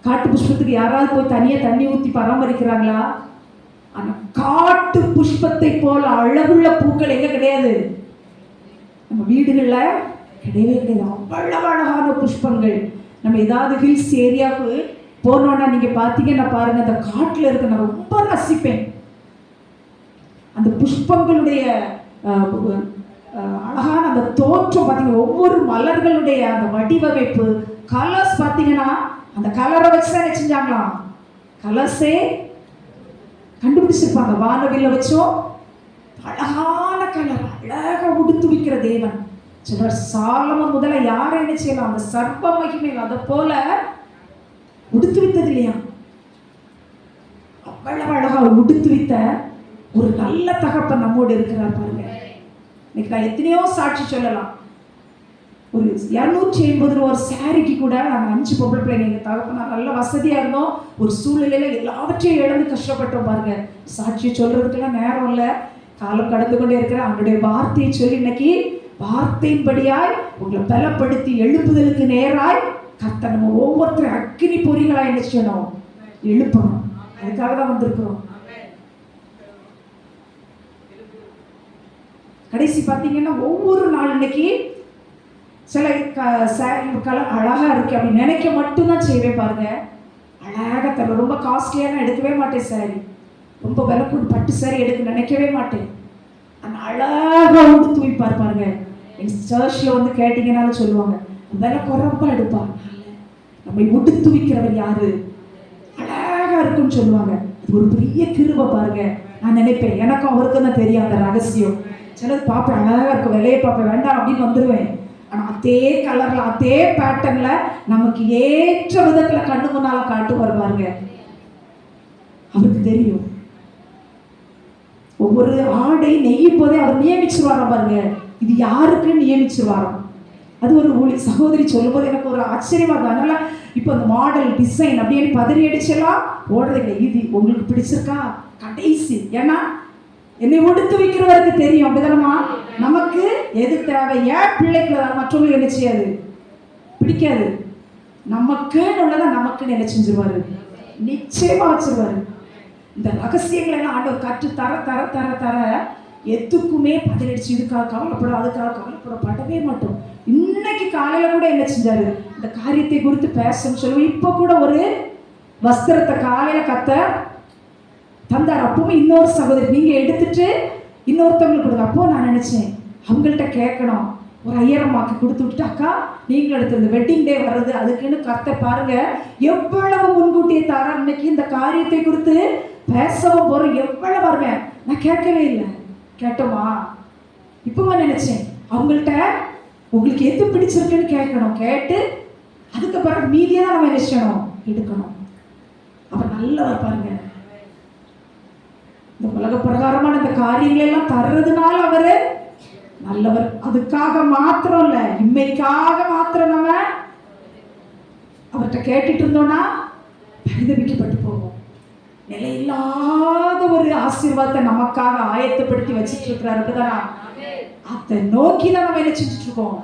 Speaker 1: காட்டு புஷ்பத்துக்கு யாராவது போய் தனியா தண்ணி ஊற்றி பராமரிக்கிறாங்களா? ஆனா காட்டு புஷ்பத்தை போல அழகுள்ள பூக்கள் எங்க கிடையாது? நம்ம வீடுகள்ல கிடையவே கிடையாது. அவ்வளவு அழகான புஷ்பங்கள். நம்ம ஏதாவது ஹில்ஸ் ஏரியாவுக்கு போனோம்னா நீங்க பாத்தீங்கன்னா பாருங்க, அந்த காட்டுல இருக்க நான் ரொம்ப ரசிப்பேன். அந்த புஷ்பங்களுடைய அழகான அந்த தோற்றம் பார்த்தீங்கன்னா, ஒவ்வொரு மலர்களுடைய அந்த வடிவமைப்பு, கலர்ஸ் பார்த்தீங்கன்னா, அந்த கலரை வச்சு தான் என்ன செஞ்சாங்களாம்? கலர்ஸே கண்டுபிடிச்சிருப்பாங்க. வானவில்ல வச்சோம் அழகான கலர், அழகா உடுத்து வைக்கிற தேவன் சொல்றார். சாலமோன் முதல்ல யாரை என்ன செய்யலாம்? அந்த சர்வ மகிமை அதை போல உடுத்து வைத்தது இல்லையா? அவ்வளவு அழகா உடுத்து வைத்த ஒரு நல்ல தகப்பன் நம்மோடு இருக்கிறார் பாருங்க. இன்னைக்கு நான் எத்தனையோ சாட்சி சொல்லலாம். ஒரு 280 ரூபா ஒரு சாரிக்கு கூட நாங்கள் 5 பொம்பளை பிள்ளைங்க, எங்கள் தகப்பனா நல்ல வசதியாக இருந்தோம். ஒரு சூழ்நிலையில எல்லாவற்றையும் இழந்து கஷ்டப்பட்டோம் பாருங்க. சாட்சியை சொல்றதுக்கெல்லாம் நேரம் இல்லை, காலம் கடந்து கொண்டே இருக்கிற அவனுடைய வார்த்தையை சொல்லி இன்னைக்கு வார்த்தையின்படியாய் உங்களை பலப்படுத்தி எழுப்புதலுக்கு நேராய் கர்த்தர் நம்ம ஒவ்வொருத்தரும் அக்கினி பொறிகளாய் என்ன செய்யணும்? எழுப்பணும். அதுக்காக தான் வந்திருக்கிறோம். கடைசி பார்த்தீங்கன்னா, ஒவ்வொரு நாள் இன்னைக்கு சில கலர் அழகா இருக்கு அப்படின்னு நினைக்க மட்டும்தான் செய்வேன் பாருங்க. அழகாக தர ரொம்ப காஸ்ட்லியான எடுக்கவே மாட்டேன். சாரி ரொம்ப விலை கூட்டு பட்டு சாரி எடுக்க நினைக்கவே மாட்டேன். அந்த அழகா உடுத்து வைப்பார் பாருங்க. எங்க சர்ச்சில் வந்து கேட்டீங்கன்னாலும் சொல்லுவாங்க, விலை குறைப்பா எடுப்பார். நம்மை உடுத்து வைக்கிறவர் யாரு? அழகா இருக்குன்னு சொல்லுவாங்க. அது ஒரு பெரிய கிருபை பாருங்க. நான் நினைப்பேன், எனக்கும் அவருக்கும் தான் தெரியும் அந்த ரகசியம். சிலது பார்ப்பேன், அழகா இருக்கும், விலையை பார்ப்பேன், வேண்டாம் அப்படின்னு வந்துடுவேன். ஆனால் அதே கலர்ல அதே பேட்டர்ன்ல நமக்கு ஏற்ற விதத்துல கண்ணு முன்னால காட்டு வருவாருங்க. அவருக்கு தெரியும். ஒவ்வொரு ஆடை நெய்யும் போதே அவர் நியமிச்சிருவாராம் பாருங்க. இது யாருக்கு நியமிச்சிருவாராம்? அது ஒரு சகோதரி சொல்லும் போது எனக்கு ஒரு ஆச்சரியமா இருக்கும். அதனால இப்போ அந்த மாடல் டிசைன் அப்படின்னு பதறி அடிச்செல்லாம் ஓடுறது இல்லை. இது உங்களுக்கு பிடிச்சிருக்கா? கடைசி. ஏன்னா என்னை உடுத்து வைக்கிறவருக்கு தெரியும். அப்படிதானமா? நமக்கு எது தேவை? ஏன் பிள்ளைக்கு மற்றவங்களுக்கு என்ன செய்யாது? பிடிக்காது. நமக்குன்னு உள்ளதை நமக்குன்னு என்ன செஞ்சிருவாரு? நிச்சயமா வச்சிருவாரு. இந்த ரகசியங்களை எல்லாம் ஆண்டவர் கற்று தர தர தர தர எதுக்குமே பதிலடிச்சு இதுக்காக கவலைப்படும் அதுக்காக கவலைப்படவே மாட்டோம். இன்னைக்கு காலையில கூட என்ன செஞ்சாரு? இந்த காரியத்தை குறித்து பேசணும்னு சொல்லுவோம். இப்போ கூட ஒரு வஸ்திரத்தை காலையில கத்த தந்தார். அப்பவும் இன்னொரு சகோதரி நீங்க எடுத்துட்டு இன்னொருத்தவங்களுக்கு கொடுங்க. அப்போ நான் நினைச்சேன் அவங்கள்ட்ட கேட்கணும். ஒரு ஐயரம்மாக்கு கொடுத்து விட்டுட்டு, அக்கா நீங்களும் எடுத்து இந்த வெட்டிங் டே வர்றது அதுக்குன்னு கர்த்தர் பாருங்க எவ்வளவு முன்கூட்டியே தாரா. இன்னைக்கு இந்த காரியத்தை குறித்து பேசவும் போறோம், எவ்வளவு வருவேன். நான் கேட்கவே இல்லை. கேட்டோமா இப்பமா நினைச்சேன் அவங்கள்ட்ட உங்களுக்கு எது பிடிச்சிருக்குன்னு கேட்கணும். கேட்டு அதுக்கப்புறம் மீதியா நம்ம என்ன செய்யணும், எடுக்கணும். அப்ப நல்லவர் பாருங்க. இந்த உலக பிரகாரமான இந்த காரியங்கள் எல்லாம் தர்றதுனால அவரு நல்லவர். அதுக்காக மாத்திரம் இல்ல, இம்மைக்காக மாத்திரம் நம்ம அவர்கிட்ட கேட்டுட்டு இருந்தோம்னா பரிதபிக்கப்பட்டு போவோம். நிலையில்லாத ஒரு ஆசீர்வாதத்தை நமக்காக ஆயத்தப்படுத்தி வச்சுட்டு இருக்கிறாரு. அப்படிதானா? அதை நோக்கி தான் நம்ம என்ன செஞ்சுட்டு இருக்கோம்,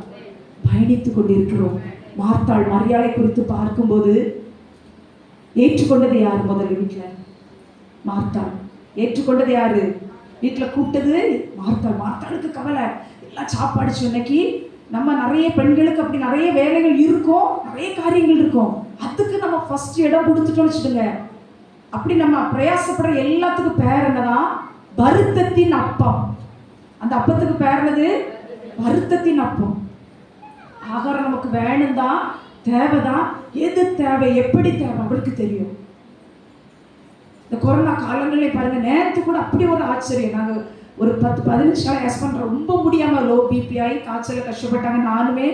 Speaker 1: பயணித்துக் கொண்டிருக்கிறோம். மார்த்தாள் மரியாதை குறித்து பார்க்கும்போது ஏற்றுக்கொண்டது யாரு? முதல்ல வீட்டுல மார்த்தாள் ஏற்றுக்கொண்டது யாரு? வீட்டுல கூப்பிட்டது மார்த்தாள். மார்த்தாளுக்கு கவலை, எல்லாம் சாப்பாடு இன்னைக்கு நம்ம நிறைய பெண்களுக்கு அப்படி நிறைய வேலைகள் இருக்கும், நிறைய காரியங்கள் இருக்கும். அதுக்கு நம்ம ஃபர்ஸ்ட் இடம் கொடுத்துட்டோம் வச்சுடுங்க. அப்படி நம்ம பிரயாசப்படுற எல்லாத்துக்கும் பேர் என்னதான்? வருத்தத்தின் அப்பம். அந்த அப்பத்துக்கு பேர் என்னது? வருத்தத்தின் அப்பம். ஆகாரம் நமக்கு வேணும் தான், தேவைதான். எது தேவை, எப்படி தேவை அவளுக்கு தெரியும். இந்த கொரோனா காலங்களே பாருங்க, நேரத்து கூட அப்படி ஒரு ஆச்சரியம். நாங்கள் ஒரு 10-15 நாள் ஹஸ்பண்ட் ரொம்ப முடியாமல் லோ பிபி ஆகி காய்ச்சல கஷ்டப்பட்டாங்க. நானுமே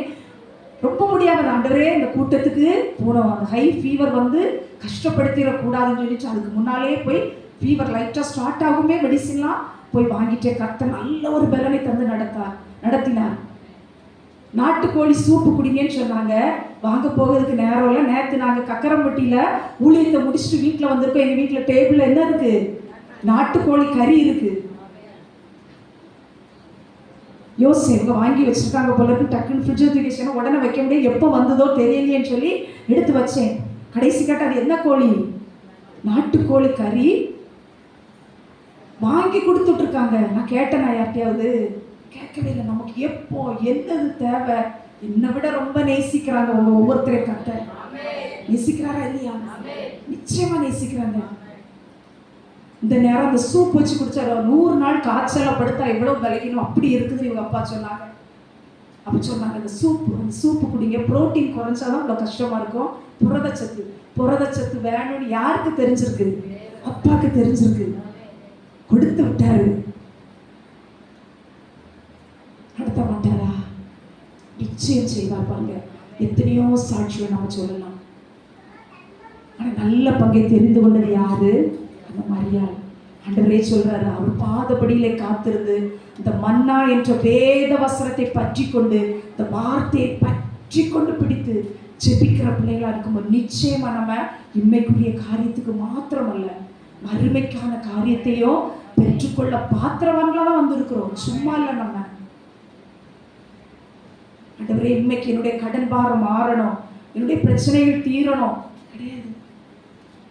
Speaker 1: ரொம்ப முடியாமல் ஆண்டவரே இந்த கூட்டத்துக்கு போனோம். அந்த ஹை ஃபீவர் வந்து கஷ்டப்படுத்திடக்கூடாதுன்னு சொல்லிட்டு அதுக்கு முன்னாலே போய் ஃபீவர் லைட்டாக ஸ்டார்ட் ஆகுமே மெடிசின்லாம் போய் வாங்கிட்டே கர்த்தர் நல்ல ஒரு பலனை தந்து நடத்தினார். நாட்டுக்கோழி சூப்பு குடிங்கன்னு சொன்னாங்க. வாங்க போகிறதுக்கு நேரம் இல்லை. நேற்று நாங்கள் கக்கரம்பட்டியில் ஊழியத்தை முடிச்சுட்டு வீட்டில் வந்திருக்கோம். எங்கள் வீட்டில் டேபிளில் என்ன இருக்கு? நாட்டுக்கோழி கறி இருக்கு. யோசிங்க வாங்கி வச்சிருக்காங்க போல இருக்கு. டக்குன்னு ஃப்ரிட்ஜ் தூக்கி வச்சேன்னா உடனே வைக்க முடியாது, எப்போ வந்ததோ தெரியலையேன்னு சொல்லி எடுத்து வச்சேன். கடைசி கட்ட அது என்ன கோழி? நாட்டுக்கோழி கறி வாங்கி கொடுத்துட்டு இருக்காங்க. நான் கேட்டேன், நான் யார்கிட்டயாவது கேட்கவே இல்லை. நமக்கு எப்போ என்னது தேவை, என்னை விட ரொம்ப நேசிக்கிறாங்க ஒவ்வொருத்தரையும். கர்த்தர் நேசிக்கிறாரா இல்லையா? நிச்சயமா நேசிக்கிறாங்க. இந்த நேரம் அந்த சூப் வச்சு குடிச்சாரு. 100 நாள் காய்ச்சல படுத்தா எவ்வளவு விலகினும் அப்படி இருக்குது இவங்க அப்பா சொன்னாங்க. அப்ப சொன்னாங்க அந்த சூப்பு குடிங்க, புரோட்டீன் குறைஞ்சாதான் இவ்வளவு கஷ்டமா இருக்கும். புரதச்சத்து வேணும்னு யாருக்கு தெரிஞ்சிருக்கு? அப்பாவுக்கு தெரிஞ்சிருக்கு. கொடுத்து விட்டாரு. நடத்த மாட்டாரா? நிச்சயம் செய்வார். பாருங்க எத்தனையோ சாட்சியை நம்ம சொல்லலாம். ஆனா நல்ல பங்கை தெரிந்து கொண்டது யாரு? அந்த மரியாள். ஆண்டவரே சொல்றாரு, அவர் பாதபடியிலே காத்திருந்து இந்த மன்னா என்ற வேத வசனத்தை பற்றி கொண்டு, இந்த வார்த்தையை பற்றி கொண்டு பிடித்து ஜெபிக்கிற பிள்ளைகளா இருக்கும்போது நிச்சயமா நம்ம இம்மைக்குரிய காரியத்துக்கு மாத்திரம் அல்ல, மறுமைக்கான காரியத்தையும் பெற்றுக்கொள்ள பாத்திரவான்களா தான் வந்திருக்கிறோம். சும்மா இல்லை. நம்ம ஆண்டவரே இன்மைக்கு என்னுடைய கடன் பாரம் மாறணும், என்னுடைய பிரச்சனைகள் தீரணும் கிடையாது.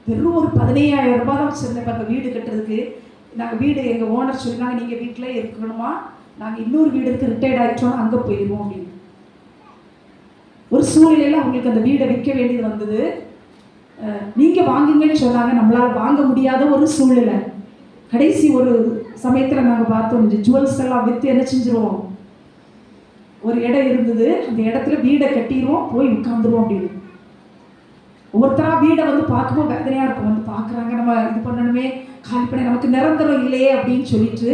Speaker 1: வெறும் ஒரு 15,000 ரூபாய் தான் வச்சிருந்தேன் வீடு கட்டுறதுக்கு. நாங்கள் வீடு எங்கள் ஓனர் சொன்னாங்க, நீங்கள் வீட்டில் இருக்கணுமா, நாங்கள் இன்னொரு வீடு இருக்கு ரிட்டையர்ட் ஆகிட்டோம் அங்கே போயிடுவோம் அப்படின்னு. ஒரு சூழ்நிலையில் அவங்களுக்கு அந்த வீடை விற்க வேண்டியது வந்தது. நீங்கள் வாங்குங்கன்னு சொன்னாங்க. நம்மளால் வாங்க முடியாத ஒரு சூழ்நிலை. கடைசி ஒரு சமயத்தில் நாங்கள் பார்த்தோம், ஜுவல்ஸ் எல்லாம் விற்று என்ன செஞ்சிருவோம், ஒரு இடம் இருந்தது, அந்த இடத்துல வீடை கட்டிடுவோம், போய் உட்காந்துருவோம் அப்படின்னு. ஒவ்வொருத்தரா வீடை வந்து பார்க்கும்போது வேதனையாக இருக்கும். வந்து பார்க்குறாங்க, நம்ம இது பண்ணணுமே, காலி பண்ண நமக்கு நிரந்தரம் இல்லையே அப்படின்னு சொல்லிட்டு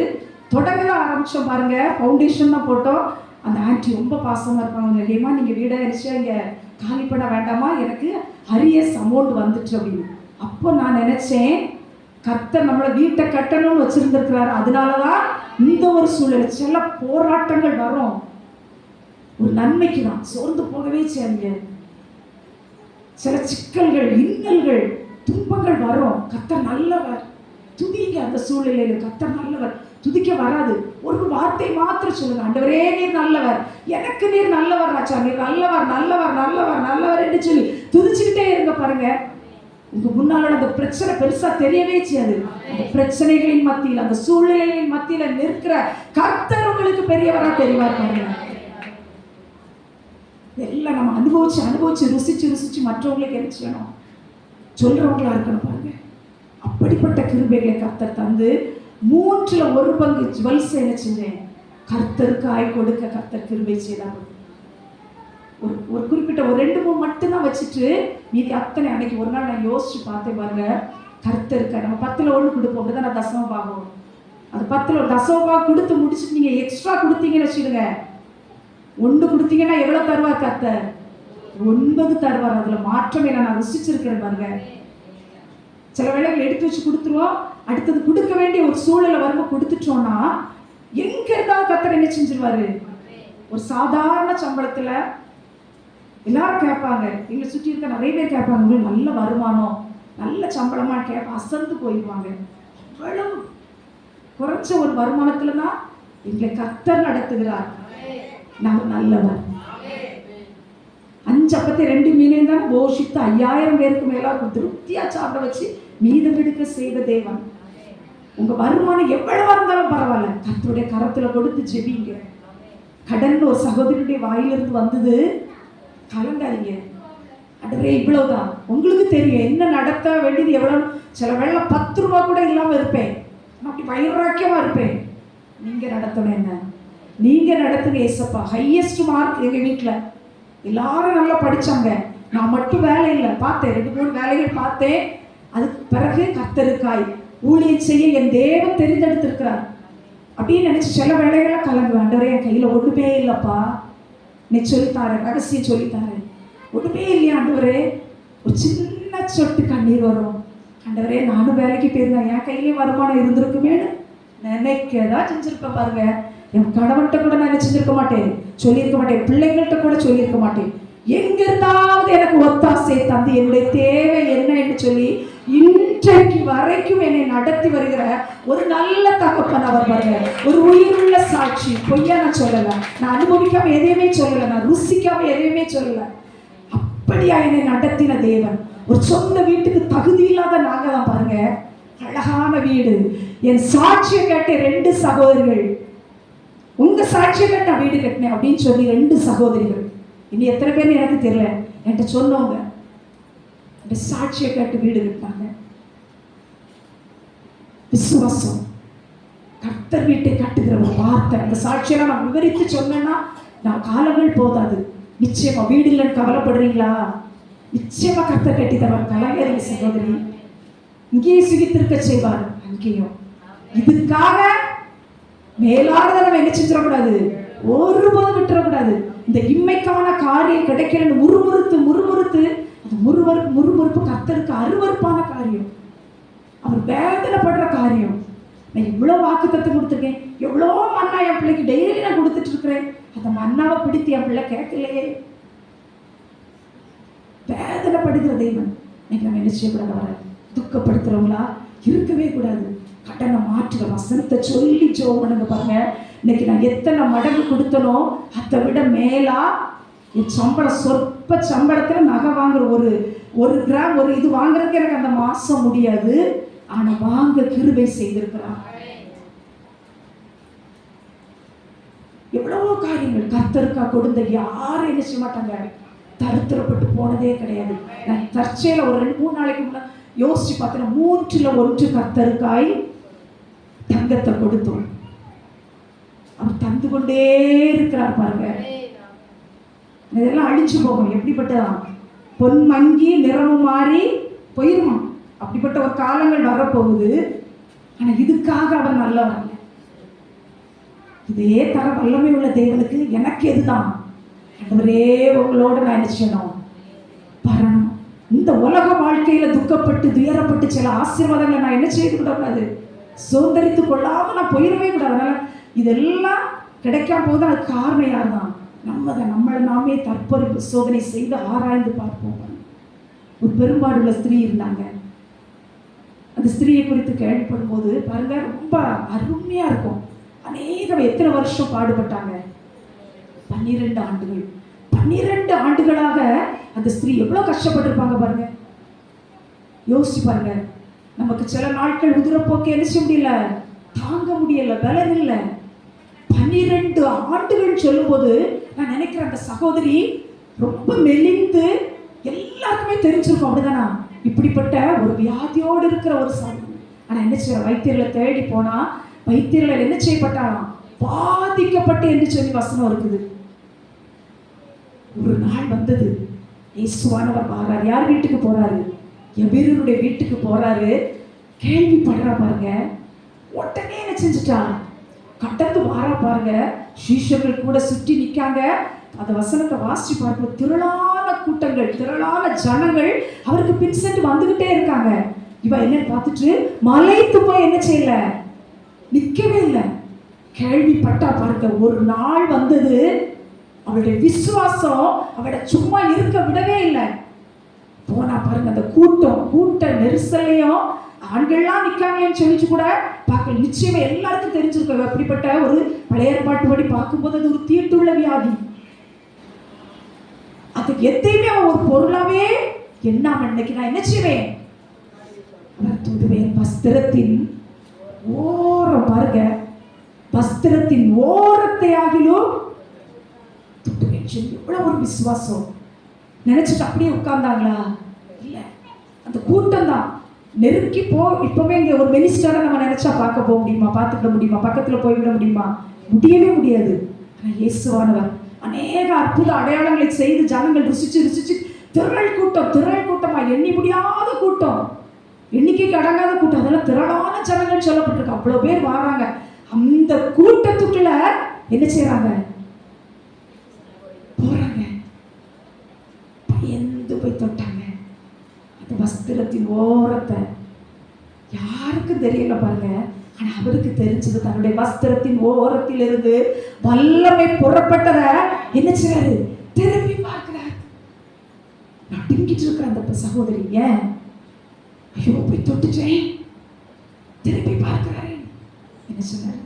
Speaker 1: தொடங்கலாம் ஆரம்பித்தோம். பாருங்க, ஃபவுண்டேஷன் தான் போட்டோம். அந்த ஆன்ட்டி ரொம்ப பாசமாக இருப்பாங்க. இல்லையம்மா நீங்கள் வீடை நினச்சா இங்கே காலி பண்ண வேண்டாமா, எனக்கு அரியஸ் அமௌண்ட் வந்துட்டு அப்படின்னு. அப்போ நான் நினச்சேன், கர்த்தர் நம்மளை வீட்டை கட்டணும்னு வச்சுருந்துருக்கிறாரு. அதனால தான் இந்த ஒரு சூழ்நிலை. சில போராட்டங்கள் வரும், ஒரு நன்மைக்கு தான். சோர்ந்து போகவே செய்யாதீங்க. சில சிக்கல்கள், இன்னல்கள், துன்பங்கள் வரும். கர்த்தர் நல்லவர், துதிங்க. அந்த சூழ்நிலையில் கர்த்தர் நல்லவர். துதிக்க வராது, ஒரு வார்த்தை மாத்திரம் சொல்லுங்க, ஆண்டவரே நீர் நல்லவர், எனக்கு நீர் நல்லவர் ராஜா, நீர் நல்லவர் நல்லவர் நல்லவர் நல்லவர் என்று சொல்லி துதிச்சுக்கிட்டே இருங்க. பாருங்க, உங்க முன்னால அந்த பிரச்சனை பெருசா தெரியவே செய்யாது. அந்த பிரச்சனைகளின் மத்தியில், அந்த சூழ்நிலைகளின் மத்தியில நிற்கிற கர்த்தர் உங்களுக்கு பெரியவரா தெரிவார். பாருங்க, எல்லாம் நம்ம அனுபவிச்சு ருசிச்சு மற்றவங்களுக்கு என்ன செய்யணும், சொல்றவங்களா இருக்கணும். பாருங்க, அப்படி அப்படிப்பட்ட கிருபைகளை கர்த்தர் தந்து 1/3 ஜுவல்ஸ் என்ன செஞ்சேன், கர்த்தருக்காய் கொடுக்க கர்த்தர் கிருபை செய்தார். ஒரு குறிப்பிட்ட ஒரு 2-3 மட்டும்தான் வச்சுட்டு மீதி அத்தனை அன்னைக்கு ஒரு நாள் நான் யோசிச்சு பார்த்தேன் பாருங்க. கர்த்தருக்கு நம்ம 10ல் 1 கொடுப்போம், அப்படிதான் நான் தசம பாகம். அது 10ல் ஒரு தசம பாகம் கொடுத்து முடிச்சுட்டு நீங்க எக்ஸ்ட்ரா கொடுத்தீங்கன்னு வச்சுடுங்க, 1 கொடுத்தீங்கன்னா எவ்வளவு தருவார் கர்த்தர்? 9 தருவார். அதுல மாற்றமே நான் ருசிச்சிருக்கிறேன் பாருங்க. சில வேளைகள் எடுத்து வச்சு கொடுத்துருவோம், அடுத்தது கொடுக்க வேண்டிய ஒரு சூழலை வரும்போது கொடுத்துட்டோம்னா எங்க இருந்தாலும் கர்த்தர் என்ன செஞ்சிருவாரு? ஒரு சாதாரண சம்பளத்துல எல்லாரும் கேட்பாங்க, எங்களை சுற்றி இருக்க நிறைய பேர் கேட்பாங்க, உங்களுக்கு நல்ல வருமானம் நல்ல சம்பளமா கேட்ப அசந்து போயிடுவாங்க. அவ்வளவு குறைச்ச ஒரு வருமானத்துல தான் எங்களை கர்த்தர் நடத்துகிறார். நம்ம நல்லவர். 5 அப்பத்தை 2 மீனையும் தான் போஷித்து 5000 பேருக்கு மேல திருப்தியா சாப்பிட வச்சு மீதம் எடுக்க செய்த தேவன். உங்க வருமானம் எவ்வளவா இருந்தாலும் பரவாயில்ல, கர்த்தருடைய கரத்துல கொடுத்து ஜெபிங்க. கடன் ஒரு சகோதரியுடைய வாயிலிருந்து வந்தது, கலங்காதீங்க. அடரே இவ்வளவுதான், உங்களுக்கு தெரியும் என்ன நடத்த வேண்டியது எவ்வளவு. சில வேளை 10 ரூபா கூட இல்லாம இருப்பேன், அப்படி வைராக்கியமா இருப்பேன். நீங்க நடத்தணும், என்ன நீங்க நடத்துங்க ஏசப்பா. ஹையஸ்ட் மார்க் எங்க வீட்டுல எல்லாரும் நல்லா படிச்சாங்க, நான் மட்டும் வேலை இல்லை. பார்த்தேன் 2-3 வேலைகள் பார்த்தேன். அதுக்கு பிறகு கர்த்தருக்காய் ஊழியம் செய்ய என் தேவன் தெரிந்தெடுத்திருக்கிறார் அப்படின்னு நினைச்சு சில வேலைகள்லாம் கலங்குவேன். ஆண்டவரே என் கையில ஒண்ணுமே இல்லப்பா, நீ சொல்லித்தாரு, ரகசியம் சொல்லித்தாரு. ஒண்ணுமே இல்லையா ஆண்டவரே? ஒரு சின்ன சொட்டு கண்ணீர் வரும். ஆண்டவரே நானும் வேலைக்கு போயிருந்தேன், என் கையிலேயே வருமானம் இருந்திருக்குமேனு நினைக்கதான் செஞ்சிருப்பேன் பாருங்க. என் கணவன்கிட்ட கூட நான் செஞ்சிருக்க மாட்டேன், சொல்லியிருக்க மாட்டேன், பிள்ளைங்கள்ட்ட கூட சொல்லியிருக்க மாட்டேன். எங்க இருந்தாவது எனக்கு ஒத்தாசை தந்து என்னுடைய தேவை என்ன என்று சொல்லி இன்றைக்கு வரைக்கும் என்னை நடத்தி வருகிற ஒரு நல்ல தகப்பன் அவர் பாருங்க. ஒரு உயிருள்ள சாட்சி. பொய்யா நான் சொல்லல, நான் அனுபவிக்காம எதையுமே சொல்லல, நான் ருசிக்காம எதையுமே சொல்லல. அப்படியா என்னை நடத்தின தேவன். ஒரு சொந்த வீட்டுக்கு தகுதி இல்லாத நாங்க தான் பாருங்க, அழகான வீடு. என் சாட்சியை கேட்ட 2 சகோதரிகள், உங்க சாட்சியை கேட்ட நான் வீடு கட்டினேன் அப்படின்னு சொல்லி 2 சகோதரிகள். இனி எத்தனை பேர் எனக்கு தெரியல, என்கிட்ட சொன்னவங்க இந்த சாட்சியை கேட்டு வீடு கட்டினாங்க. விசுவாசம். கர்த்தர் வீட்டை கட்டுகிற ஒரு வார்த்தை. அந்த சாட்சியெல்லாம் நான் விவரித்து சொன்னேன்னா நான் காலங்கள் போதாது. நிச்சயமா வீடு இல்லைன்னு கவலைப்படுறீங்களா? நிச்சயமா கர்த்தர் கட்டி தருவார். கலைஞர் சகோதரி இங்கேயும் சுகித்திருக்க செய்வார், அங்கேயும். இதுக்காக மேலானதை நம்ம என்ன செஞ்சிடக்கூடாது, ஒருபோதும் விட்டுறக்கூடாது. இந்த இம்மைக்கான காரியம் கிடைக்கலன்னு முறுமுறுத்து அந்த முறுமுறுப்பு கர்த்தருக்கு அருவருப்பான காரியம், அவர் வேதனைப்படுற காரியம். நான் இவ்வளோ வாக்குத்தத்தை கொடுத்துருக்கேன், எவ்வளோ மன்னா என் பிள்ளைக்கு டெய்லி நான் கொடுத்துட்டு இருக்கிறேன், அந்த மன்னாவை பிடித்து என் பிள்ளை கேட்கலையே. வேதனைப்படுகிற தெய்வன். இன்னைக்கு நம்ம என்ன செய்யக்கூடாது, அவரை துக்கப்படுத்துறவங்களா இருக்கவே கூடாது. கடனை மாற்றுற வசனத்தை சொல்லி ஜெபம் பண்ணுங்க பாருங்க. இன்னைக்கு நான் எத்தனை மடங்கு கொடுத்தனோ அதை விட மேலா என் சம்பளம், சொற்ப சம்பளத்துல நகை வாங்குற ஒரு கிராம் ஒரு இது வாங்குறதுக்கு எனக்கு அந்த மாசம் முடியாது. ஆனா வாங்க கிருபை செய்திருக்கிறான். எவ்வளவோ காரியங்கள் கர்த்தருக்கா கொடுத்த யாரும் என்ன செய்ய மாட்டாங்க, தருத்திரப்பட்டு போனதே கிடையாது. நான் தற்செயல ஒரு 2-3 நாளைக்கு முன்னாடி யோசிச்சு பார்த்தேன். 3ல் 1 கர்த்தருக்காய் தங்கத்தை கொடுத்தோம். அவர் தந்து கொண்டே இருக்கிறார் பாருங்க. இதெல்லாம் அழிஞ்சு போகும். எப்படிப்பட்டதான் பொன் மங்கி நிறமும் மாறி போயிருமா, அப்படிப்பட்ட ஒரு காலங்கள் வரப்போகுது. ஆனா இதுக்காக அவர் நல்லவர். இதே தர வல்லமை உள்ள தேவனுக்கு எனக்கு எதுதான், அவரே உங்களோட நான் என்ன செய்யணும், பரணும். இந்த உலக வாழ்க்கையில துக்கப்பட்டு துயரப்பட்டு சில ஆசீர்வாதங்களை நான் என்ன செய்து கூடாது, சோதரித்து கொள்ளாம நான் போயிடவே கூடாது. அதனால இதெல்லாம் கிடைக்காம போது அது காரணம் யார் தான், நம்மளை நாமே தற்பொருள் சோதனை செய்து ஆராய்ந்து பார்ப்போம். ஒரு பெரும்பாடுள்ள ஸ்திரீ இருந்தாங்க. அந்த ஸ்திரீயை குறித்து கேள்விப்படும் போது பாருங்க, ரொம்ப அருமையா இருக்கும். அநேகம் எத்தனை வருஷம் பாடுபட்டாங்க, 12 ஆண்டுகள். 12 ஆண்டுகளாக அந்த ஸ்திரீ எவ்வளவு கஷ்டப்பட்டிருப்பாங்க பாருங்க. யோசிச்சு பாருங்க. நமக்கு சில நாட்கள் உதிரப்போக்கு என்ன செய்ய முடியல, தாங்க முடியல, பலன் இல்லை. 12 ஆண்டுகள் சொல்லும் போது நான் நினைக்கிறேன் அந்த சகோதரி ரொம்ப மெலிந்து, எல்லாருக்குமே தெரிஞ்சிருக்கும் அப்படிதானா, இப்படிப்பட்ட ஒரு வியாதியோடு இருக்கிற ஒரு சகோதரி. ஆனா என்ன செய்ய, வைத்தியர்களை தேடி போனா வைத்தியர்கள் என்ன செய்யப்பட்டாலாம், பாதிக்கப்பட்டு என்று சொல்லி வசனம் இருக்குது. ஒரு நாள் வந்தது, இயேசுவானவர் வாரார். யார் வீட்டுக்கு போறாரு? எபிரருடைய வீட்டுக்கு போறாரு. கேள்விப்படுறா பாருங்க. உடனே என்ன செஞ்சுட்டான், கடந்து வாரா பாருங்க. சீஷர்கள் கூட சுற்றி நிக்காங்க. அந்த வசனத்தை வாசிச்சு பார்க்கும், திரளான கூட்டங்கள், திரளான ஜனங்கள் அவருக்கு பின் சென்று வந்துகிட்டே இருக்காங்க. இவ என்ன பார்த்துட்டு மலைத்து போய் என்ன செய்யல, நிக்கவே இல்லை. கேள்விப்பட்டா பாருங்க. ஒரு நாள் வந்தது, அவளுடைய விசுவாசம் அவளை சும்மா இருக்க விடவே இல்லை. போனா பாருங்க, அந்த கூட்ட நெரிசலையும் ஆண்கள்லாம் நிக்காங்களேன்னு சொல்லிச்சு கூட பார்க்கல. நிச்சயமா எல்லாருக்கும் தெரிஞ்சிருக்க, அப்படிப்பட்ட ஒரு பழைய ஏற்பாட்டு படி பார்க்கும்போது அது ஒரு தீட்டுள்ள வியாதி. அதுக்கு எத்தையுமே அவன் ஒரு பொருளாவே எண்ணாம, இன்னைக்கு நான் என்ன செய்வேன், தொடுவேன். வஸ்திரத்தின் ஓரம் பாருங்க, வஸ்திரத்தின் ஓரத்தை ஆகிலும் தொடுவேன். எவ்வளவு ஒரு விசுவாசம். நினைச்சிட்டு அப்படியே உட்கார்ந்தாங்களா? இல்ல, அந்த கூட்டம் தான் நெருக்கி இப்பவே இங்க ஒரு மினிஸ்டரை நம்ம நினைச்சா பார்க்க போக முடியுமா, பார்த்துக்க முடியுமா, பக்கத்துல போய்விட முடியுமா? முடியவே முடியாது. ஆனா இயேசுவானவர் அநேக அற்புத அடையாளங்களை செய்து ஜனங்கள் ருசிச்சு திரள் கூட்டமா, எண்ணி முடியாத கூட்டம், எண்ணிக்கைக்கு அடங்காத கூட்டம், அதெல்லாம் திரளான ஜனங்கள் சொல்லப்பட்டிருக்கு. அவ்வளவு பேர் வராங்க. அந்த கூட்டத்துக்குள்ள என்ன செய்யறாங்க, போறாங்க. பயந்து போய் தொட்டாங்க அந்த வஸ்திரத்தின் ஓரத்தை. யாருக்கும் தெரியல பாருங்க, ஆனா அவருக்கு தெரிஞ்சது. தன்னுடைய வஸ்திரத்தின் ஓரத்திலிருந்து வல்லமை புறப்பட்டத என்ன செய்றாரு, திரும்பி பார்க்கிறார். நடுங்கிட்டு இருக்கிற அந்த சகோதரி, ஏன் ஐயோ போய் தொட்டுட்டேன், திரும்பி பார்க்கிறாரு. என்ன சொன்னாரு,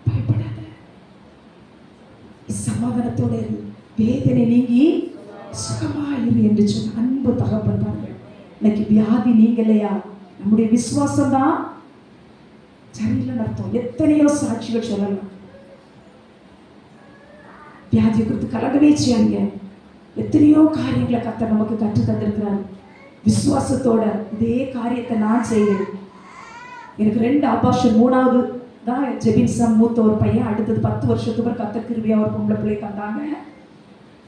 Speaker 1: பயப்படாத, சமாதானத்தோட இரு, வேதனை நீங்கி சுகமாயிரு என்று சொன்ன அன்பு தகப்பன் பாருங்க. இன்னைக்கு வியாதி நீங்கலையா, நம்முடைய விசுவாசம் தான் சரியில்லைன்னு அர்த்தம். எத்தனையோ சாட்சிகள் சொல்லலாம். வியாதியை குறித்து கலங்கவே செய்யாங்க. எத்தனையோ காரியங்களை கர்த்தர் நமக்கு கற்று தந்திருக்கிறார். விசுவாசத்தோட இதே காரியத்தை நான் செய்வேன். எனக்கு 2 அபார்ஷன், 3வது தான் ஜெபின்சா மூத்த ஒரு பையன். அடுத்தது 10 வருஷத்துக்கு கர்த்தர் கிருபையா ஒரு பொம்பளை பிள்ளை தந்தாங்க.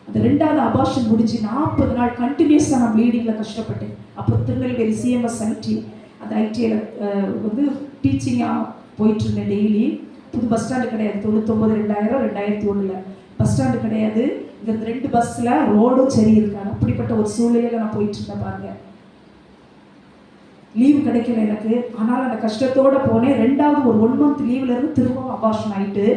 Speaker 1: அந்த 2வது அபார்ஷன் முடிஞ்சு 40 நாள் கண்டினியூஸாக நான் ப்ளீடிங்ல கஷ்டப்பட்டேன். அப்போ திருநெல்வேலி சிஎம்எஸ் ஐடி, அந்த ஐடியில் வந்து டீச்சிங்காக போயிட்டு இருந்தேன் டெய்லி. புது பஸ் ஸ்டாண்டு கிடையாது, 99, 2000, 2001 பஸ் ஸ்டாண்டு கிடையாது. இந்த 2 பஸ்ஸில் ரோடும் சரி இருக்காது. அப்படிப்பட்ட ஒரு சூழ்நிலையில் நான் போயிட்டு இருந்தேன் பாருங்க. லீவு கிடைக்கல எனக்கு, ஆனால் அந்த கஷ்டத்தோடு போனேன். 2வது ஒரு 1 மந்த் லீவ்ல இருந்து திரும்பவும் அபார்ஷன் ஆயிட்டு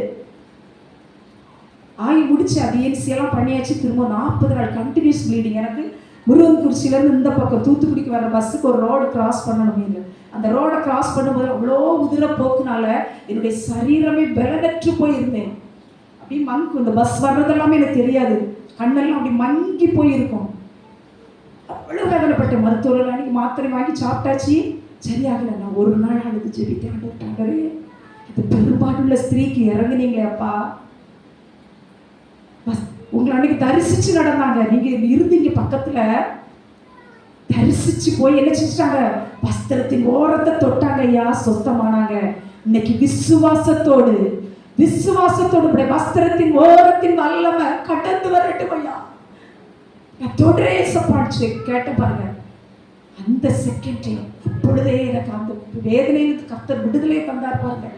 Speaker 1: முடிச்சு டிஎன்சியெல்லாம் பண்ணியாச்சு. திரும்ப 40 நாள் கண்டினியூஸ் ப்ளீடிங். எனக்கு முருகன்குறிச்சியிலேருந்து இந்த பக்கம் தூத்துக்குடிக்கு வர பஸ்ஸுக்கு ஒரு ரோடு கிராஸ் பண்ணணும். இல்லை, அந்த ரோடை கிராஸ் பண்ணும்போது அவ்வளோ உதிர போக்குனால என்னுடைய சரீரமே பலனற்று போயிருந்தேன். அப்படி இந்த பஸ் வர்றதெல்லாமே எனக்கு தெரியாது, கண்ணெல்லாம் அப்படி மங்கி போயிருக்கும். அவ்வளோ வேதனைப்பட்ட மருத்துவர்கள் அன்னைக்கு மாத்திரை வாங்கி சாப்பிட்டாச்சு, சரியாகலை. நான் ஒரு நாள் அழுது ஜெபித்தேன், ஆண்டவரே அது பெரும்பாடுள்ள ஸ்திரீக்கு இறங்குனீங்களே அப்பா, உங்களை அன்னைக்கு தரிசிச்சு நடந்தாங்க, நீங்க இருந்தீங்க பக்கத்துல, தரிசிச்சு போய் என்ன செஞ்சாங்க, வஸ்திரத்தின் ஓரத்தை தொட்டாங்க ஐயா, சொத்தமானாங்க. இன்னைக்கு விசுவாசத்தோடு வஸ்திரத்தின் ஓரத்தின் வல்லமை கடந்து வரட்டும் ஐயா. நான் தொடரே சப்பாடிச்சு கேட்ட பாருங்க. அந்த செகண்டே அப்பொழுதே எனக்கு அந்த வேதனையிலிருந்து கர்த்தர் விடுதலை தந்தார் பாருங்க.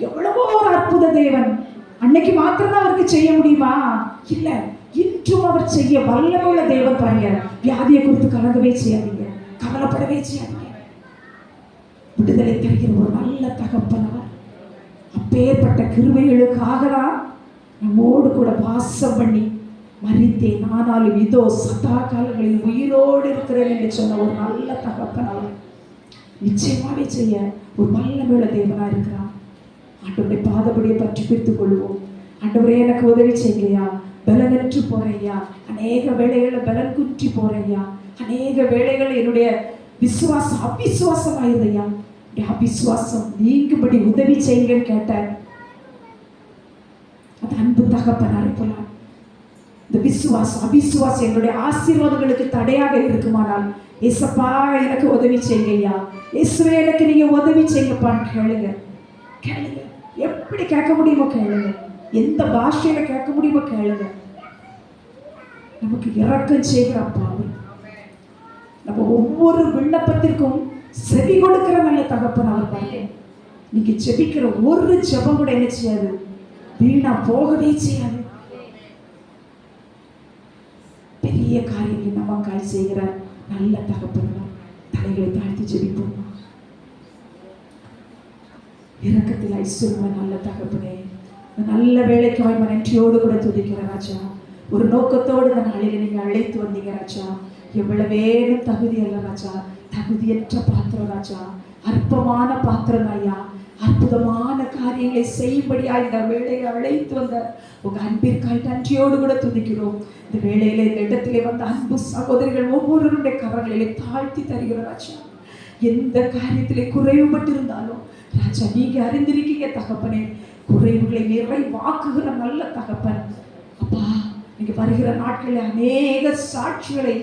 Speaker 1: எவ்வளவோ ஒரு அற்புத தேவன். அன்னைக்கு மாத்திரம் தான் அவருக்கு செய்ய முடியுமா? இல்ல, இன்றும் அவர் செய்ய வல்லமையுள்ள தேவன் பாருங்க. வியாதியை குறித்து கலங்கவே செய்யாதீங்க, கவலைப்படவே செய்யாதீங்க. விடுதலை தருகிற ஒரு நல்ல தகப்பன் அவர். அப்பேற்பட்ட கிருபைகளுக்காக தான் நம்மோடு கூட வாசம் பண்ணி மரித்தேன், ஆனாலும் இதோ சதா காலங்களில் உயிரோடு இருக்கிறேன் என்று சொன்ன ஒரு நல்ல தகப்பன் அவர். நிச்சயமாவே செய்ய ஒரு வல்லமையுள்ள தேவனா இருக்கிறார். ஆண்டவருடைய பாதபடியை பற்றி பிடித்துக் கொள்வோம். ஆண்டவரே எனக்கு உதவி செய்யலையா, பலனற்று போறையா, அநேக வேளைகளில் பலன் குற்றி போறையா, அநேக வேளைகள் என்னுடைய விசுவாசம் அவிசுவாசமாயிருதையா, அவிசுவாசம் நீங்கும்படி உதவி செய்யுங்கன்னு கேட்டார். அது அன்பு தகப்பனாரை போல இந்த விசுவாசம் அவிசுவாசம் என்னுடைய ஆசீர்வாதங்களுக்கு தடையாக இருக்குமானால், ஏசப்பா எனக்கு உதவி செய்யுங்க ஐயா, இயேசுவே எனக்கு நீங்க உதவி செய்யுங்கப்பான்னு கேளுங்க. கேளுங்க, எப்படி கேட்க முடியுமோ கேளுங்க, எந்த பாஷையில கேட்க முடியுமோ கேளுங்க. நமக்கு இரக்கம் செய்கிற அப்பா அவர். நம்ம ஒவ்வொரு விண்ணப்பத்திற்கும் செவி கொடுக்கிற நல்ல தகப்பன் அவர். பாருங்க, நீங்க ஜெபிக்கிற ஒரு ஜெபம் கூட என்ன செய்யாது, வீணா போகவே செய்யாது. பெரிய காரியங்களை நமக்காய் செய்கிற நல்ல தகப்பன். தலைகளை தாழ்த்தி ஜெபிப்போம். இரக்கத்தில் ஐஸ்வர்யம் நல்ல தகப்பனே, நல்ல வேலைக்காய் நன்றியோடு கூட துதிக்கிற ராஜா. ஒரு நோக்கத்தோடு இந்த நாளில் நீங்க அழைத்து வந்தீங்க ராஜா. எவ்வளவேனும் தகுதி அல்ல ராஜா, தகுதியற்ற பாத்திரம் ராஜா, அற்பமான பாத்திரம் ஐயா. அற்புதமான காரியங்களை செய்யும்படியா இந்த வேலையை அழைத்து வந்த உங்க அன்பிற்காய் நன்றியோடு கூட துதிக்கிறோம். இந்த வேளையில இந்த இடத்திலே வந்த அன்பு சகோதரிகள் ஒவ்வொருவருடைய கரங்களிலே தாழ்த்தி தருகிற ராஜா. எந்த காரியத்திலே குறைவுபட்டிருந்தாலும் ராஜா நீங்க அறிந்திருக்கீங்க தகப்பனே. குறைவுகளை நிறைவாக்குகிற நல்ல தகப்பன் அப்பா. நீங்க வருகிற நாட்களில் அநேக சாட்சிகளை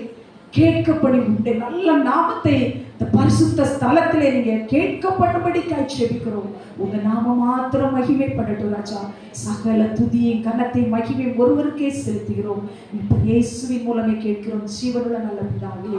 Speaker 1: கேட்கப்படி உண்டு நல்ல நாமத்தை இந்த பரிசுத்த ஸ்தலத்திலே நீங்க கேட்கப்படும்படி ஜெபிக்கிறோம். உங்க நாம மாத்திரம் மகிமைப்படட்டும் ராஜா. சகல துதியும் கனத்தையும் மகிமையும் ஒருவருக்கே செலுத்துகிறோம். இப்ப இயேசுவின் மூலமே கேட்கிறோம் ஜீவனுள்ள நல்ல பிதாவே.